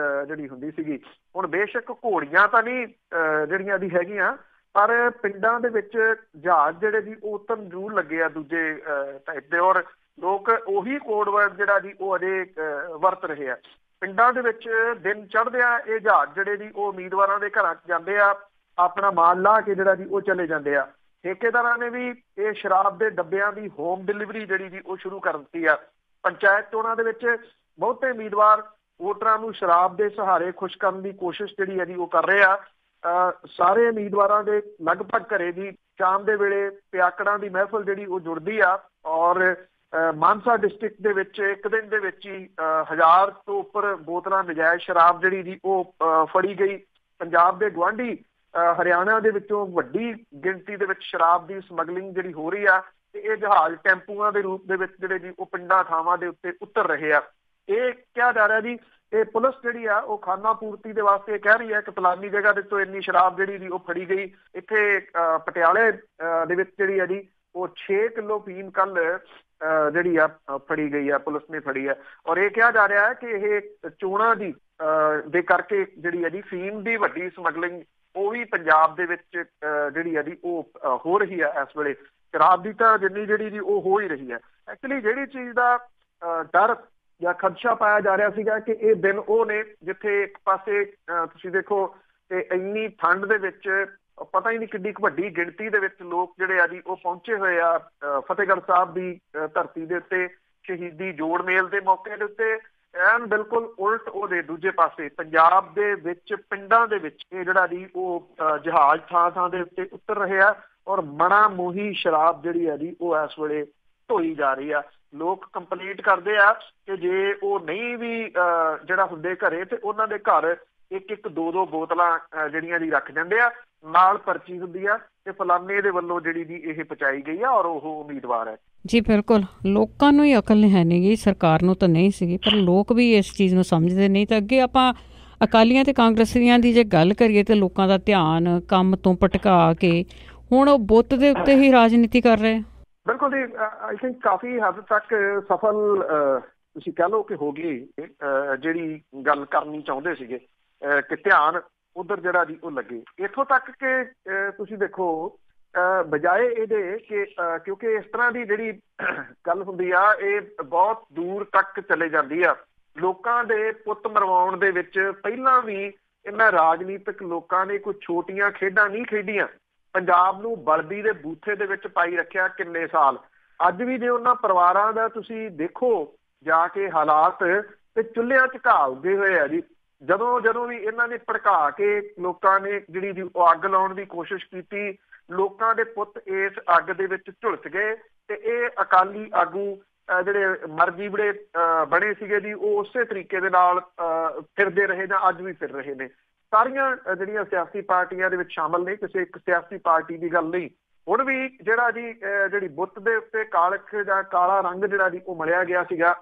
ਜਿਹੜੀ ਹੁੰਦੀ ਸੀਗੀ। ਹੁਣ ਬੇਸ਼ੱਕ ਘੋੜੀਆਂ ਤਾਂ ਨਹੀਂ ਜਿਹੜੀਆਂ ਦੀ ਹੈਗੀਆਂ, ਪਰ ਪਿੰਡਾਂ ਦੇ ਵਿੱਚ ਜਹਾਜ਼ ਜਿਹੜੇ ਜੀ ਉਹ ਉਤਰਨ ਜ਼ਰੂਰ ਲੱਗੇ ਆ ਦੂਜੇ ਟਾਈਪ ਦੇ। ਔਰ ਲੋਕ ਉਹੀ ਕੋਡ ਵਰਡ ਜਿਹੜਾ ਜੀ ਉਹ ਅਜੇ ਵਰਤ ਰਹੇ ਆ। ਪਿੰਡਾਂ ਦੇ ਵਿੱਚ ਦਿਨ ਚੜ੍ਹਦਿਆਂ ਇਹ ਜਹਾਜ਼ ਜਿਹੜੇ ਜੀ ਉਹ ਉਮੀਦਵਾਰਾਂ ਦੇ ਘਰਾਂ 'ਚ ਜਾਂਦੇ ਆ, ਆਪਣਾ ਮਾਲ ਲਾ ਕੇ ਜਿਹੜਾ ਜੀ ਉਹ ਚਲੇ ਜਾਂਦੇ ਆ। ਠੇਕੇਦਾਰਾਂ ਨੇ ਵੀ ਇਹ ਸ਼ਰਾਬ ਦੇ ਡੱਬਿਆਂ ਦੀ ਹੋਮ ਡਿਲੀਵਰੀ ਜਿਹੜੀ ਜੀ ਉਹ ਸ਼ੁਰੂ ਕਰ ਦਿੱਤੀ ਆ। ਪੰਚਾਇਤ ਚੋਣਾਂ ਦੇ ਵਿੱਚ ਬਹੁਤੇ ਉਮੀਦਵਾਰ ਵੋਟਰਾਂ ਨੂੰ ਸ਼ਰਾਬ ਦੇ ਸਹਾਰੇ ਖੁਸ਼ ਕਰਨ ਦੀ ਕੋਸ਼ਿਸ਼ ਜਿਹੜੀ ਹੈ ਜੀ ਉਹ ਕਰ ਰਹੇ ਆ। ਸਾਰੇ ਉਮੀਦਵਾਰਾਂ ਦੇ ਲਗਭਗ ਘਰੇ ਜੀ ਸ਼ਾਮ ਦੇ ਵੇਲੇ ਪਿਆਕੜਾਂ ਦੀ ਮਹਿਫਲ ਜਿਹੜੀ ਉਹ ਜੁੜਦੀ ਆ। ਔਰ ਮਾਨਸਾ ਡਿਸਟ੍ਰਿਕਟ ਦੇ ਵਿੱਚ ਇੱਕ ਦਿਨ ਦੇ ਵਿੱਚ ਹੀ 1000 ਤੋਂ ਉੱਪਰ ਬੋਤਲਾਂ ਨਜਾਇਜ਼ ਸ਼ਰਾਬ ਜਿਹੜੀ ਦੀ ਉਹ ਫੜੀ ਗਈ। ਪੰਜਾਬ ਦੇ ਗੁਆਂਢੀ ਹਰਿਆਣਾ ਦੇ ਵਿੱਚੋਂ ਵੱਡੀ ਗਿਣਤੀ ਦੇ ਵਿੱਚ ਸ਼ਰਾਬ ਦੀ ਸਮਗਲਿੰਗ ਜਿਹੜੀ ਹੋ ਰਹੀ ਆ ਤੇ ਇਹ ਜਹਾਜ਼ ਟੈਂਪੂਆਂ ਦੇ ਰੂਪ ਦੇ ਵਿੱਚ ਜਿਹੜੇ ਜੀ ਉਹ ਪਿੰਡਾਂ ਥਾਵਾਂ ਦੇ ਉੱਤੇ ਉਤਰ ਰਹੇ ਆ। ਇਹ ਕਿਹਾ ਜਾ ਰਿਹਾ ਜੀ ਇਹ ਪੁਲਿਸ ਜਿਹੜੀ ਆ ਉਹ ਖਾਨਾ ਪੂਰਤੀ ਦੇ ਵਾਸਤੇ ਕਹਿ ਰਹੀ ਹੈ ਕਿ ਫਲਾਨੀ ਜਗ੍ਹਾ ਦੇ ਤੋਂ ਇੰਨੀ ਸ਼ਰਾਬ ਜਿਹੜੀ ਦੀ ਉਹ ਫੜੀ ਗਈ। ਇੱਥੇ ਪਟਿਆਲੇ ਦੇ ਵਿੱਚ ਜਿਹੜੀ ਆ ਜੀ ਉਹ 6 ਕਿਲੋ ਫੀਮ ਕੱਲ ਜਿਹੜੀ ਆ ਫੜੀ ਗਈ ਆ, ਪੁਲਿਸ ਨੇ ਫੜੀ ਆ। ਔਰ ਇਹ ਕਿਹਾ ਜਾ ਰਿਹਾ ਹੈ ਕਿ ਇਹ ਚੋਣਾਂ ਦੀ ਦੇ ਕਰਕੇ ਜਿਹੜੀ ਆ ਜੀ ਫੀਮ ਦੀ ਵੱਡੀ ਸਮਗਲਿੰਗ ਉਹ ਵੀ ਪੰਜਾਬ ਦੇ ਵਿੱਚ ਜਿਹੜੀ ਆ ਜੀ ਉਹ ਹੋ ਰਹੀ ਆ। ਇਸ ਵੇਲੇ ਸ਼ਰਾਬ ਦੀ ਤਾਂ ਜਿੰਨੀ ਜਿਹੜੀ ਜੀ ਉਹ ਹੋ ਹੀ ਰਹੀ ਹੈ। ਐਕਚੁਅਲੀ ਜਿਹੜੀ ਚੀਜ਼ ਦਾ ਡਰ ਜਾਂ ਖਦਸ਼ਾ ਪਾਇਆ ਜਾ ਰਿਹਾ ਸੀਗਾ ਕਿ ਇਹ ਦਿਨ ਉਹ ਨੇ ਜਿੱਥੇ ਇੱਕ ਪਾਸੇ ਤੁਸੀਂ ਦੇਖੋ ਕਿ ਇੰਨੀ ਠੰਡ ਦੇ ਵਿੱਚ ਪਤਾ ਹੀ ਨਹੀਂ ਕਿੰਨੀ ਕੁ ਵੱਡੀ ਗਿਣਤੀ ਦੇ ਵਿੱਚ ਲੋਕ ਜਿਹੜੇ ਆ ਜੀ ਉਹ ਪਹੁੰਚੇ ਹੋਏ ਆ ਫਤਿਹਗੜ੍ਹ ਸਾਹਿਬ ਦੀ ਧਰਤੀ ਦੇ ਉੱਤੇ ਸ਼ਹੀਦੀ ਜੋੜ ਮੇਲ ਦੇ ਮੌਕੇ ਦੇ ਉੱਤੇ। ਐਨ ਬਿਲਕੁਲ ਉਲਟ ਉਹਦੇ ਦੂਜੇ ਪਾਸੇ ਪੰਜਾਬ ਦੇ ਵਿੱਚ ਪਿੰਡਾਂ ਦੇ ਵਿੱਚ ਇਹ ਜਿਹੜਾ ਜੀ ਉਹ ਜਹਾਜ਼ ਥਾਂ ਥਾਂ ਦੇ ਉੱਤੇ ਉਤਰ ਰਹੇ ਆ। ਔਰ ਮਣਾ ਮੋਹੀ ਸ਼ਰਾਬ ਜਿਹੜੀ ਆ ਜੀ ਉਹ ਇਸ ਵੇਲੇ ਢੋਈ ਜਾ ਰਹੀ ਆ। ਲੋਕ ਕੰਪਲੇਂਟ ਕਰਦੇ ਆ ਕਿ ਜੇ ਉਹ ਨਹੀਂ ਵੀ ਜਿਹੜਾ ਹੁੰਦੇ ਘਰੇ ਤੇ ਉਹਨਾਂ ਦੇ ਘਰ ਇੱਕ ਇੱਕ ਦੋ ਦੋ ਬੋਤਲਾਂ ਜਿਹੜੀਆਂ ਦੀ ਰੱਖ ਜਾਂਦੇ ਆ, ਨਾਲ ਪਰਚੀ ਹੁੰਦੀ ਆ ਤੇ ਫਲਾਨੇ ਦੇ ਵੱਲੋਂ ਜਿਹੜੀ ਦੀ ਇਹ ਪਹੁੰਚਾਈ ਗਈ ਆ ਔਰ ਉਹ ਉਮੀਦਵਾਰ ਹੈ ਜੀ। ਬਿਲਕੁਲ ਲੋਕਾਂ ਨੂੰ ਹੀ ਅਕਲ ਨਹੀਂ ਹੈ ਨਹੀਂ ਗੀ, ਸਰਕਾਰ ਨੂੰ ਤਾਂ ਨਹੀਂ ਸੀਗੀ, ਪਰ ਲੋਕ ਵੀ ਇਸ ਚੀਜ਼ ਨੂੰ ਸਮਝਦੇ ਨਹੀਂ। ਤਾਂ ਅੱਗੇ ਆਪਾਂ ਅਕਾਲੀਆਂ ਤੇ ਕਾਂਗਰਸੀਆਂ ਦੀ ਜੇ ਗੱਲ ਕਰੀਏ ਤੇ ਲੋਕਾਂ ਦਾ ਧਿਆਨ ਕੰਮ ਤੋਂ ਭਟਕਾ ਕੇ ਹੁਣ ਉਹ ਬੁੱਤ ਦੇ ਉੱਤੇ ਹੀ ਰਾਜਨੀਤੀ ਕਰ ਰਹੇ। ਬਿਲਕੁਲ ਜੀ। ਆਈ ਥਿੰਕ ਕਾਫੀ ਹੱਦ ਤੱਕ ਸਫਲ ਤੁਸੀਂ ਕਹਿ ਲਓ ਕਿ ਹੋ ਗਈ ਜਿਹੜੀ ਗੱਲ ਕਰਨੀ ਚਾਹੁੰਦੇ ਸੀਗੇ ਕਿ ਧਿਆਨ ਉਧਰ ਜਿਹੜਾ ਜੀ ਉਹ ਲੱਗੇ। ਇੱਥੋਂ ਤੱਕ ਕਿ ਤੁਸੀਂ ਦੇਖੋ ਬਜਾਏ ਇਹਦੇ ਕਿ ਕਿਉਂਕਿ ਇਸ ਤਰ੍ਹਾਂ ਦੀ ਜਿਹੜੀ ਗੱਲ ਹੁੰਦੀ ਆ ਇਹ ਬਹੁਤ ਦੂਰ ਤੱਕ ਚਲੇ ਜਾਂਦੀ ਆ। ਲੋਕਾਂ ਦੇ ਪੁੱਤ ਮਰਵਾਉਣ ਦੇ ਵਿੱਚ ਪਹਿਲਾਂ ਵੀ ਇਹਨਾਂ ਰਾਜਨੀਤਿਕ ਲੋਕਾਂ ਨੇ ਕੋਈ ਛੋਟੀਆਂ ਖੇਡਾਂ ਨਹੀਂ ਖੇਡੀਆਂ। ਪੰਜਾਬ ਨੂੰ ਬਲਦੀ ਦੇ ਬੂਥੇ ਦੇ ਵਿੱਚ ਪਾਈ ਰੱਖਿਆ ਕਿੰਨੇ ਸਾਲ। ਅੱਜ ਵੀ ਜੇ ਉਹਨਾਂ ਪਰਿਵਾਰਾਂ ਦਾ ਤੁਸੀਂ ਦੇਖੋ ਜਾ ਕੇ ਹਾਲਾਤ ਤੇ ਚੁੱਲ੍ਹਿਆਂ 'ਚ ਘਾਹ ਉੱਗੇ ਹੋਏ ਆ ਜੀ। ਜਦੋਂ ਵੀ ਇਹਨਾਂ ਨੇ ਭੜਕਾ ਕੇ ਲੋਕਾਂ ਨੇ ਜਿਹੜੀ ਉਹ ਅੱਗ ਲਾਉਣ ਦੀ ਕੋਸ਼ਿਸ਼ ਕੀਤੀ ਲੋਕਾਂ ਦੇ ਪੁੱਤ ਇਸ ਅੱਗ ਦੇ ਵਿੱਚ ਝੁਲਸ ਗਏ ਤੇ ਇਹ ਅਕਾਲੀ ਆਗੂ ਜਿਹੜੇ ਮਰਜੀਵੜੇ ਬਣੇ ਸੀਗੇ ਜੀ ਉਹ ਉਸੇ ਤਰੀਕੇ ਦੇ ਨਾਲ ਫਿਰਦੇ ਰਹੇ ਜਾਂ ਅੱਜ ਵੀ ਫਿਰ ਰਹੇ ਨੇ। ਸਾਰੀਆਂ ਜਿਹੜੀਆਂ ਸਿਆਸੀ ਪਾਰਟੀਆਂ ਦੇ ਵਿੱਚ ਸ਼ਾਮਲ ਨੇ, ਕਿਸੇ ਇੱਕ ਸਿਆਸੀ ਪਾਰਟੀ ਦੀ ਗੱਲ ਨਹੀਂ। ਹੁਣ ਵੀ ਜਿਹੜਾ ਜੀ ਜਿਹੜੀ ਬੁੱਤ ਦੇ ਉੱਤੇ ਕਾਲਖ ਜਾਂ ਕਾਲਾ ਰੰਗ ਜਿਹੜਾ ਜੀ ਉਹ ਮਲਿਆ ਗਿਆ ਸੀਗਾ,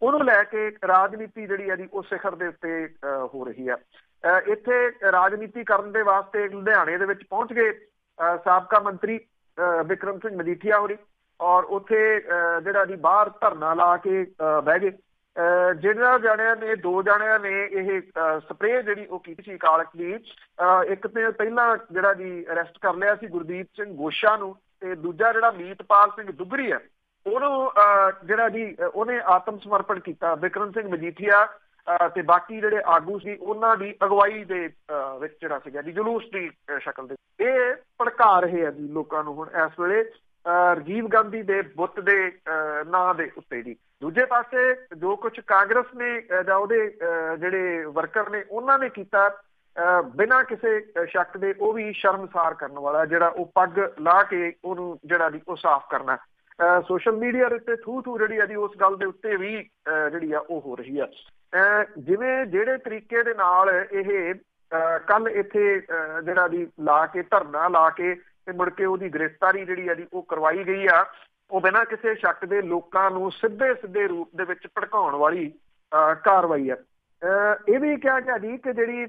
ਉਹਨੂੰ ਲੈ ਕੇ ਰਾਜਨੀਤੀ ਜਿਹੜੀ ਹੈ ਜੀ ਉਹ ਸਿਖਰ ਦੇ ਉੱਤੇ ਹੋ ਰਹੀ ਹੈ। ਇੱਥੇ ਰਾਜਨੀਤੀ ਕਰਨ ਦੇ ਵਾਸਤੇ ਲੁਧਿਆਣੇ ਦੇ ਵਿੱਚ ਪਹੁੰਚ ਗਏ ਸਾਬਕਾ ਮੰਤਰੀ ਬਿਕਰਮ ਸਿੰਘ ਮਜੀਠੀਆ ਹੋਰੀ, ਔਰ ਉੱਥੇ ਜਿਹੜਾ ਜੀ ਬਾਹਰ ਧਰਨਾ ਲਾ ਕੇ ਬਹਿ ਗਏ। ਜਿਹੜਾ ਜਾਣਿਆਂ ਨੇ, 2 ਜਾਣਿਆਂ ਨੇ ਇਹ ਸਪਰੇਅ ਜਿਹੜੀ ਉਹ ਕੀਤੀ ਸੀ ਕਾਲਖ ਦੀ। ਇੱਕ ਤੇ ਪਹਿਲਾਂ ਜਿਹੜਾ ਜੀ ਅਰੈਸਟ ਕਰ ਲਿਆ ਸੀ ਗੁਰਦੀਪ ਸਿੰਘ ਗੋਸ਼ਾ ਨੂੰ, ਤੇ ਦੂਜਾ ਜਿਹੜਾ ਮੀਤਪਾਲ ਸਿੰਘ ਦੁੱਗਰੀ ਹੈ ਉਹਨੂੰ ਜਿਹੜਾ ਜੀ ਉਹਨੇ ਆਤਮ ਸਮਰਪਣ ਕੀਤਾ। ਬਿਕਰਮ ਸਿੰਘ ਮਜੀਠੀਆ ਤੇ ਬਾਕੀ ਜਿਹੜੇ ਆਗੂ ਸੀ ਉਹਨਾਂ ਦੀ ਅਗਵਾਈ ਦੇ ਵਿੱਚ ਜਿਹੜਾ ਸੀਗਾ ਜੀ ਜਲੂਸ ਦੀ ਸ਼ਕਲ ਦੇ ਇਹ ਭੜਕਾ ਰਹੇ ਆ ਜੀ ਲੋਕਾਂ ਨੂੰ ਹੁਣ ਇਸ ਵੇਲੇ ਰਾਜੀਵ ਗਾਂਧੀ ਦੇ ਬੁੱਤ ਦੇ ਨਾਂ ਦੇ ਉੱਤੇ ਜੀ। ਦੂਜੇ ਪਾਸੇ ਜੋ ਕੁਝ ਕਾਂਗਰਸ ਨੇ ਜਾਂ ਉਹਦੇ ਜਿਹੜੇ ਵਰਕਰ ਨੇ ਉਹਨਾਂ ਨੇ ਕੀਤਾ ਬਿਨਾਂ ਕਿਸੇ ਸ਼ੱਕ ਦੇ, ਉਹ ਵੀ ਸ਼ਰਮਸਾਰ ਕਰਨ ਵਾਲਾ, ਜਿਹੜਾ ਉਹ ਪੱਗ ਲਾ ਕੇ ਉਹਨੂੰ ਜਿਹੜਾ ਜੀ ਉਹ ਸਾਫ਼ ਕਰਨਾ। ਸੋਸ਼ਲ ਮੀਡੀਆ ਦੇ ਉੱਤੇ ਥੂ ਜਿਹੜੀ ਆ ਜੀ ਉਸ ਗੱਲ ਦੇ ਉੱਤੇ ਵੀ ਜਿਹੜੀ ਆ ਉਹ ਹੋ ਰਹੀ ਆ। ਜਿਵੇਂ ਜਿਹੜੇ ਤਰੀਕੇ ਦੇ ਨਾਲ ਇਹ ਕੱਲ ਇੱਥੇ ਜਿਹੜਾ ਜੀ ਲਾ ਕੇ ਧਰਨਾ ਲਾ ਕੇ ਤੇ ਮੁੜ ਕੇ ਉਹਦੀ ਗ੍ਰਿਫਤਾਰੀ ਜਿਹੜੀ ਆ ਜੀ ਉਹ ਕਰਵਾਈ ਗਈ ਆ, ਉਹ ਬਿਨਾਂ ਕਿਸੇ ਸ਼ੱਕ ਦੇ ਲੋਕਾਂ ਨੂੰ ਸਿੱਧੇ ਰੂਪ ਦੇ ਵਿੱਚ ਭੜਕਾਉਣ ਵਾਲੀ ਕਾਰਵਾਈ ਆ। ਇਹ ਵੀ ਕਿਹਾ ਗਿਆ ਜੀ ਕਿ ਜਿਹੜੀ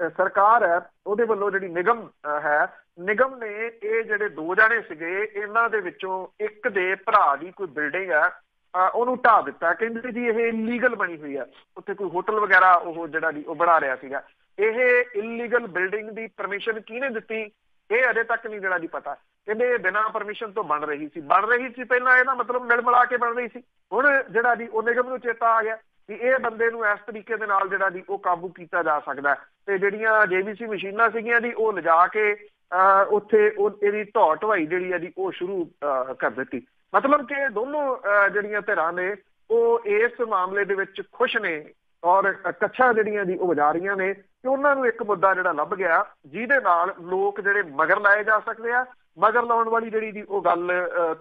ਸਰਕਾਰ ਹੈ ਉਹਦੇ ਵੱਲੋਂ ਜਿਹੜੀ ਨਿਗਮ ਹੈ, ਨਿਗਮ ਨੇ ਇਹ ਜਿਹੜੇ 2 ਜਾਣੇ ਸੀਗੇ ਇਹਨਾਂ ਦੇ ਵਿੱਚੋਂ ਇੱਕ ਦੇ ਭਰਾ ਦੀ ਕੋਈ ਬਿਲਡਿੰਗ ਹੈ ਉਹਨੂੰ ਢਾਹ ਦਿੱਤਾ। ਕਹਿੰਦੇ ਜੀ ਇਹ ਇਲੀਗਲ ਬਣੀ ਹੋਈ ਆ, ਉੱਥੇ ਕੋਈ ਹੋਟਲ ਵਗੈਰਾ ਉਹ ਜਿਹੜਾ ਜੀ ਉਹ ਬਣਾ ਰਿਹਾ ਸੀਗਾ। ਇਹ ਇਲੀਗਲ ਬਿਲਡਿੰਗ ਦੀ ਪਰਮਿਸ਼ਨ ਕਿਹਨੇ ਦਿੱਤੀ ਇਹ ਅਜੇ ਤੱਕ ਨਹੀਂ ਜਿਹੜਾ ਜੀ ਪਤਾ। ਕਹਿੰਦੇ ਇਹ ਬਿਨਾਂ ਪਰਮਿਸ਼ਨ ਤੋਂ ਬਣ ਰਹੀ ਸੀ ਪਹਿਲਾਂ, ਇਹਦਾ ਮਤਲਬ ਮਿਲ ਮਿਲਾ ਕੇ ਬਣ ਰਹੀ ਸੀ। ਹੁਣ ਜਿਹੜਾ ਜੀ ਉਹ ਨਿਗਮ ਨੂੰ ਚੇਤਾ ਆ ਗਿਆ ਕਿ ਇਹ ਬੰਦੇ ਨੂੰ ਇਸ ਤਰੀਕੇ ਦੇ ਨਾਲ ਜਿਹੜਾ ਜੀ ਉਹ ਕਾਬੂ ਕੀਤਾ ਜਾ ਸਕਦਾ। ਤੇ ਜਿਹੜੀਆਂ JVC ਮਸ਼ੀਨਾਂ ਸੀਗੀਆਂ ਜੀ ਉਹ ਲਿਜਾ ਕੇ ਉੱਥੇ ਇਹਦੀ ਢੋਹ ਢਵਾਈ ਜਿਹੜੀ ਹੈ ਜੀ ਉਹ ਸ਼ੁਰੂ ਕਰ ਦਿੱਤੀ। ਮਤਲਬ ਕਿ ਦੋਨੋਂ ਜਿਹੜੀਆਂ ਧਿਰਾਂ ਨੇ ਉਹ ਇਸ ਮਾਮਲੇ ਦੇ ਵਿੱਚ ਖੁਸ਼ ਨੇ ਔਰ ਕੱਛਾਂ ਜਿਹੜੀਆਂ ਜੀ ਉਹ ਵਜਾ ਰਹੀਆਂ ਨੇ ਕਿ ਉਹਨਾਂ ਨੂੰ ਇੱਕ ਮੁੱਦਾ ਜਿਹੜਾ ਲੱਭ ਗਿਆ ਜਿਹਦੇ ਨਾਲ ਲੋਕ ਜਿਹੜੇ ਮਗਰ ਲਾਏ ਜਾ ਸਕਦੇ ਆ, ਮਗਰ ਲਾਉਣ ਵਾਲੀ ਜਿਹੜੀ ਜੀ ਉਹ ਗੱਲ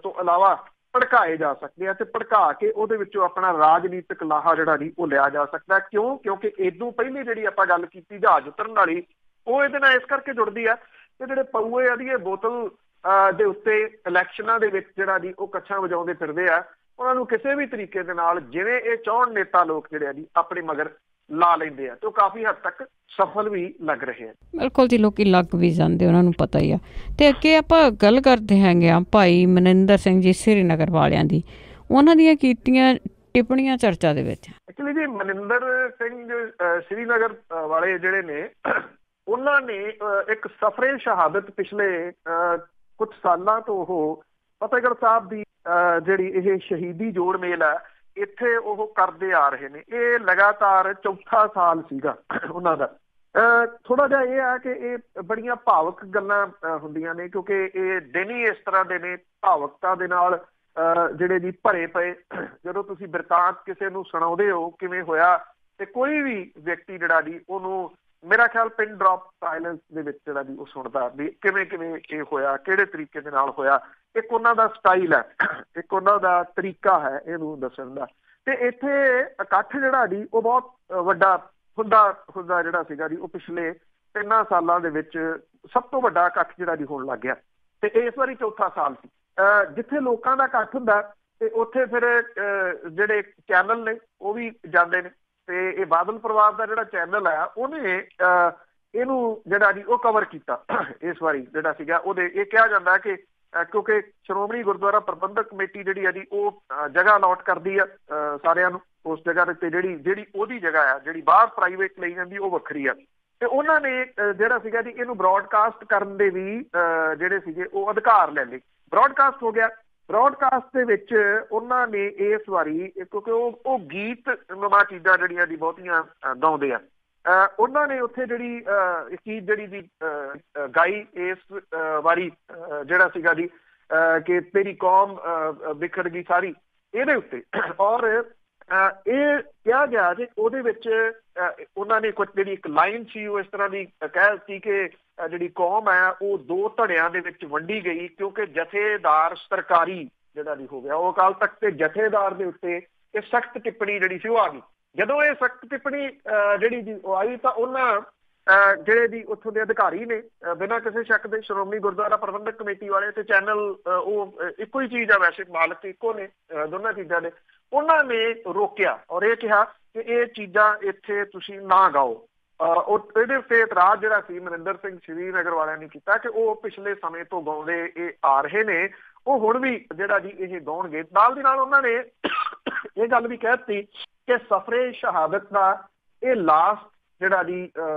ਤੋਂ ਇਲਾਵਾ ਭੜਕਾਏ ਜਾ ਸਕਦੇ ਆ ਤੇ ਭੜਕਾ ਕੇ ਉਹਦੇ ਵਿੱਚੋਂ ਆਪਣਾ ਰਾਜਨੀਤਿਕ ਲਾਹਾ ਜਿਹੜਾ ਜੀ ਉਹ ਲਿਆ ਜਾ ਸਕਦਾ। ਕਿਉਂਕਿ ਇਦੋਂ ਪਹਿਲੀ ਜਿਹੜੀ ਆਪਾਂ ਗੱਲ ਕੀਤੀ ਜਹਾਜ਼ ਉਤਰਨ ਵਾਲੀ, ਉਹ ਇਹਦੇ ਨਾਲ ਇਸ ਕਰਕੇ ਜੁੜਦੀ ਆ ਕਿ ਜਿਹੜੇ ਪਊਏ ਆ ਦੀ ਇਹ ਬੋਤਲ ਦੇ ਉੱਤੇ ਇਲੈਕਸ਼ਨਾਂ ਦੇ ਵਿੱਚ ਜਿਹੜਾ ਜੀ ਉਹ ਕੱਛਾਂ ਵਜਾਉਂਦੇ ਫਿਰਦੇ ਆ, ਉਹਨਾਂ ਨੂੰ ਕਿਸੇ ਵੀ ਤਰੀਕੇ ਦੇ ਨਾਲ ਜਿਵੇਂ ਇਹ ਚਾਹੁਣ ਨੇਤਾ ਲੋਕ ਜਿਹੜੇ ਆ ਜੀ ਆਪਣੇ ਮਗਰ ਲਾ ਲੈਂਦੇ ਆ ਤੇ ਉਹ ਕਾਫੀ ਹੱਦ ਤੱਕ ਸਫਲ ਵੀ ਲੱਗ ਰਹੇ ਆ। ਬਿਲਕੁਲ ਜੀ, ਲੋਕੀ ਲੱਗ ਵੀ ਜਾਂਦੇ, ਉਹਨਾਂ ਨੂੰ ਪਤਾ ਹੀ ਆ। ਤੇ ਅੱਗੇ ਆਪਾਂ ਗੱਲ ਕਰਦੇ ਹੈਗੇ ਆ ਭਾਈ ਮਨਿੰਦਰ ਸਿੰਘ ਜੀ ਸ੍ਰੀਨਗਰ ਵਾਲਿਆਂ ਦੀ, ਉਹਨਾਂ ਦੀਆਂ ਕੀਤੀਆਂ ਟਿੱਪਣੀਆਂ ਚਰਚਾ ਦੇ ਵਿੱਚ। ਐਕਚੁਅਲੀ ਜੀ ਮਨਿੰਦਰ ਸਿੰਘ ਸ੍ਰੀਨਗਰ ਵਾਲੇ ਜਿਹੜੇ ਨੇ ਉਹਨਾਂ ਨੇ ਇੱਕ ਸਫਰੇ ਸ਼ਹਾਦਤ ਪਿਛਲੇ ਕੁਝ ਸਾਲਾਂ ਤੋਂ ਉਹ ਫਤਿਹਗੜ੍ਹ ਸਾਹਿਬ ਦੀ ਜਿਹੜੀ ਇਹ ਸ਼ਹੀਦੀ ਜੋੜ ਮੇਲ ਹੈ ਇੱਥੇ ਉਹ ਕਰਦੇ ਆ ਰਹੇ ਨੇ। ਇਹ ਲਗਾਤਾਰ 4ਥਾ ਸਾਲ ਸੀਗਾ ਉਹਨਾਂ ਦਾ। ਥੋੜਾ ਜਿਹਾ ਇਹ ਆ ਕਿ ਇਹ ਬੜੀਆਂ ਭਾਵੁਕ ਗੱਲਾਂ ਹੁੰਦੀਆਂ ਨੇ ਕਿਉਂਕਿ ਇਹ ਦਿਨ ਹੀ ਇਸ ਤਰ੍ਹਾਂ ਦੇ ਨੇ, ਭਾਵੁਕਤਾ ਦੇ ਨਾਲ ਜਿਹੜੇ ਜੀ ਭਰੇ ਪਏ। ਜਦੋਂ ਤੁਸੀਂ ਬਿਰਤਾਂਤ ਕਿਸੇ ਨੂੰ ਸੁਣਾਉਂਦੇ ਹੋ ਕਿਵੇਂ ਹੋਇਆ ਤੇ ਕੋਈ ਵੀ ਵਿਅਕਤੀ ਜਿਹੜਾ ਜੀ ਉਹਨੂੰ ਮੇਰਾ ਖਿਆਲ ਪਿਨ ਡ੍ਰੌਪ ਸਾਇਲੈਂਸ ਦੇ ਵਿੱਚ ਜਿਹੜਾ ਜੀ ਉਹ ਸੁਣਦਾ ਵੀ ਕਿਵੇਂ ਇਹ ਹੋਇਆ, ਕਿਹੜੇ ਤਰੀਕੇ ਦੇ ਨਾਲ ਹੋਇਆ। ਇੱਕ ਉਹਨਾਂ ਦਾ ਸਟਾਈਲ ਹੈ, ਇੱਕ ਉਹਨਾਂ ਦਾ ਤਰੀਕਾ ਹੈ ਇਹਨੂੰ ਦੱਸਣ ਦਾ। ਤੇ ਇੱਥੇ ਇਕੱਠ ਜਿਹੜਾ ਜੀ ਉਹ ਬਹੁਤ ਵੱਡਾ ਹੁੰਦਾ ਜਿਹੜਾ ਸੀਗਾ ਜੀ ਉਹ ਪਿਛਲੇ 3 ਸਾਲਾਂ ਦੇ ਵਿੱਚ ਸਭ ਤੋਂ ਵੱਡਾ ਇਕੱਠ ਜਿਹੜਾ ਜੀ ਹੋਣ ਲੱਗ ਗਿਆ। ਤੇ ਇਸ ਵਾਰੀ 4ਥਾ ਸਾਲ ਸੀ। ਜਿੱਥੇ ਲੋਕਾਂ ਦਾ ਇਕੱਠ ਹੁੰਦਾ ਤੇ ਉੱਥੇ ਫਿਰ ਜਿਹੜੇ ਚੈਨਲ ਨੇ ਉਹ ਵੀ ਜਾਂਦੇ ਨੇ ਤੇ ਇਹ ਬਾਦਲ ਪਰਿਵਾਰ ਦਾ ਜਿਹੜਾ ਚੈਨਲ ਹੈ ਉਹਨੇ ਇਹਨੂੰ ਜਿਹੜਾ ਜੀ ਉਹ ਕਵਰ ਕੀਤਾ। ਇਸ ਵਾਰੀ ਜਿਹੜਾ ਸੀਗਾ ਉਹਦੇ ਇਹ ਕਿਹਾ ਜਾਂਦਾ ਕਿ ਕਿਉਂਕਿ ਸ਼੍ਰੋਮਣੀ ਗੁਰਦੁਆਰਾ ਪ੍ਰਬੰਧਕ ਕਮੇਟੀ ਜਿਹੜੀ ਹੈ ਜੀ ਉਹ ਜਗ੍ਹਾ ਅਲਾਟ ਕਰਦੀ ਆ ਸਾਰਿਆਂ ਨੂੰ ਉਸ ਜਗ੍ਹਾ ਦੇ ਉੱਤੇ, ਜਿਹੜੀ ਉਹਦੀ ਜਗ੍ਹਾ ਆ, ਜਿਹੜੀ ਬਾਹਰ ਪ੍ਰਾਈਵੇਟ ਲਈ ਜਾਂਦੀ ਉਹ ਵੱਖਰੀ ਆ। ਤੇ ਉਹਨਾਂ ਨੇ ਜਿਹੜਾ ਸੀਗਾ ਜੀ ਇਹਨੂੰ ਬ੍ਰੌਡਕਾਸਟ ਕਰਨ ਦੇ ਵੀ ਜਿਹੜੇ ਸੀਗੇ ਉਹ ਅਧਿਕਾਰ ਲੈ ਲਏ। ਬ੍ਰੌਡਕਾਸਟ ਹੋ ਗਿਆ। ਬ੍ਰੌਡਕਾਸਟ ਦੇ ਵਿੱਚ ਉਹਨਾਂ ਨੇ ਇਸ ਵਾਰੀ ਕਿਉਂਕਿ ਉਹ ਗੀਤ ਨੁਮਾ ਚੀਜ਼ਾਂ ਜਿਹੜੀਆਂ ਜੀ ਬਹੁਤੀਆਂ ਗਾਉਂਦੇ ਆ, ਉਹਨਾਂ ਨੇ ਉੱਥੇ ਜਿਹੜੀ ਚੀਜ਼ ਜਿਹੜੀ ਦੀ ਗਾਈ ਇਸ ਵਾਰੀ ਜਿਹੜਾ ਸੀਗਾ ਜੀ ਕਿ ਤੇਰੀ ਕੌਮ ਬਿਖਰ ਗਈ ਸਾਰੀ, ਇਹਦੇ ਉੱਤੇ। ਔਰ ਇਹ ਕਿਹਾ ਗਿਆ ਜੀ ਉਹਦੇ ਵਿੱਚ ਉਹਨਾਂ ਨੇ ਕੁਝ ਜਿਹੜੀ ਇੱਕ ਲਾਈਨ ਸੀ ਉਹ ਇਸ ਤਰ੍ਹਾਂ ਦੀ ਕਹਿ ਦਿੱਤੀ ਕਿ ਜਿਹੜੀ ਕੌਮ ਹੈ ਉਹ ਦੋ ਧੜਿਆਂ ਦੇ ਵਿੱਚ ਵੰਡੀ ਗਈ, ਕਿਉਂਕਿ ਜਥੇਦਾਰ ਸਰਕਾਰੀ ਜਿਹੜਾ ਦੀ ਹੋ ਗਿਆ ਉਹ ਅਕਾਲ ਤਖਤ ਤੇ ਜਥੇਦਾਰ ਦੇ ਉੱਤੇ ਇਹ ਸਖਤ ਟਿੱਪਣੀ ਜਿਹੜੀ ਸੀ ਉਹ ਆ ਗਈ। ਜਦੋਂ ਇਹ ਸਖਤ ਟਿੱਪਣੀ ਜਿਹੜੀ ਦੀ ਉਹ ਆਈ ਤਾਂ ਉਹਨਾਂ ਜਿਹੜੇ ਦੀ ਉੱਥੋਂ ਦੇ ਅਧਿਕਾਰੀ ਨੇ ਬਿਨਾਂ ਕਿਸੇ ਸ਼ੱਕ ਦੇ ਸ਼੍ਰੋਮਣੀ ਗੁਰਦੁਆਰਾ ਪ੍ਰਬੰਧਕ ਕਮੇਟੀ ਵਾਲੇ ਤੇ ਚੈਨਲ ਉਹ ਇੱਕੋ ਹੀ ਚੀਜ਼ ਆ, ਵੈਸੇ ਮਾਲਕ ਇੱਕੋ ਨੇ ਦੋਨਾਂ ਚੀਜ਼ਾਂ ਦੇ, ਉਹਨਾਂ ਨੇ ਰੋਕਿਆ ਔਰ ਇਹ ਕਿਹਾ ਕਿ ਇਹ ਚੀਜ਼ਾਂ ਇੱਥੇ ਤੁਸੀਂ ਨਾ ਗਾਓ। ਉਹ ਇਹਦੇ ਉੱਤੇ ਇਤਰਾਜ਼ ਜਿਹੜਾ ਸੀ ਮਨਿੰਦਰ ਸਿੰਘ ਸ਼੍ਰੀਨਗਰ ਵਾਲਿਆਂ ਨੇ ਕੀਤਾ ਕਿ ਉਹ ਪਿਛਲੇ ਸਮੇਂ ਤੋਂ ਗਾਉਂਦੇ ਇਹ ਆ ਰਹੇ ਨੇ, ਉਹ ਹੁਣ ਵੀ ਜਿਹੜਾ ਜੀ ਇਹ ਗਾਉਣਗੇ। ਨਾਲ ਦੀ ਨਾਲ ਉਹਨਾਂ ਨੇ ਇਹ ਗੱਲ ਵੀ ਕਹਿ ਦਿੱਤੀ ਕਿ ਸਫਰੇ ਸ਼ਹਾਦਤ ਦਾ ਇਹ ਲਾਸਟ ਜਿਹੜਾ ਜੀ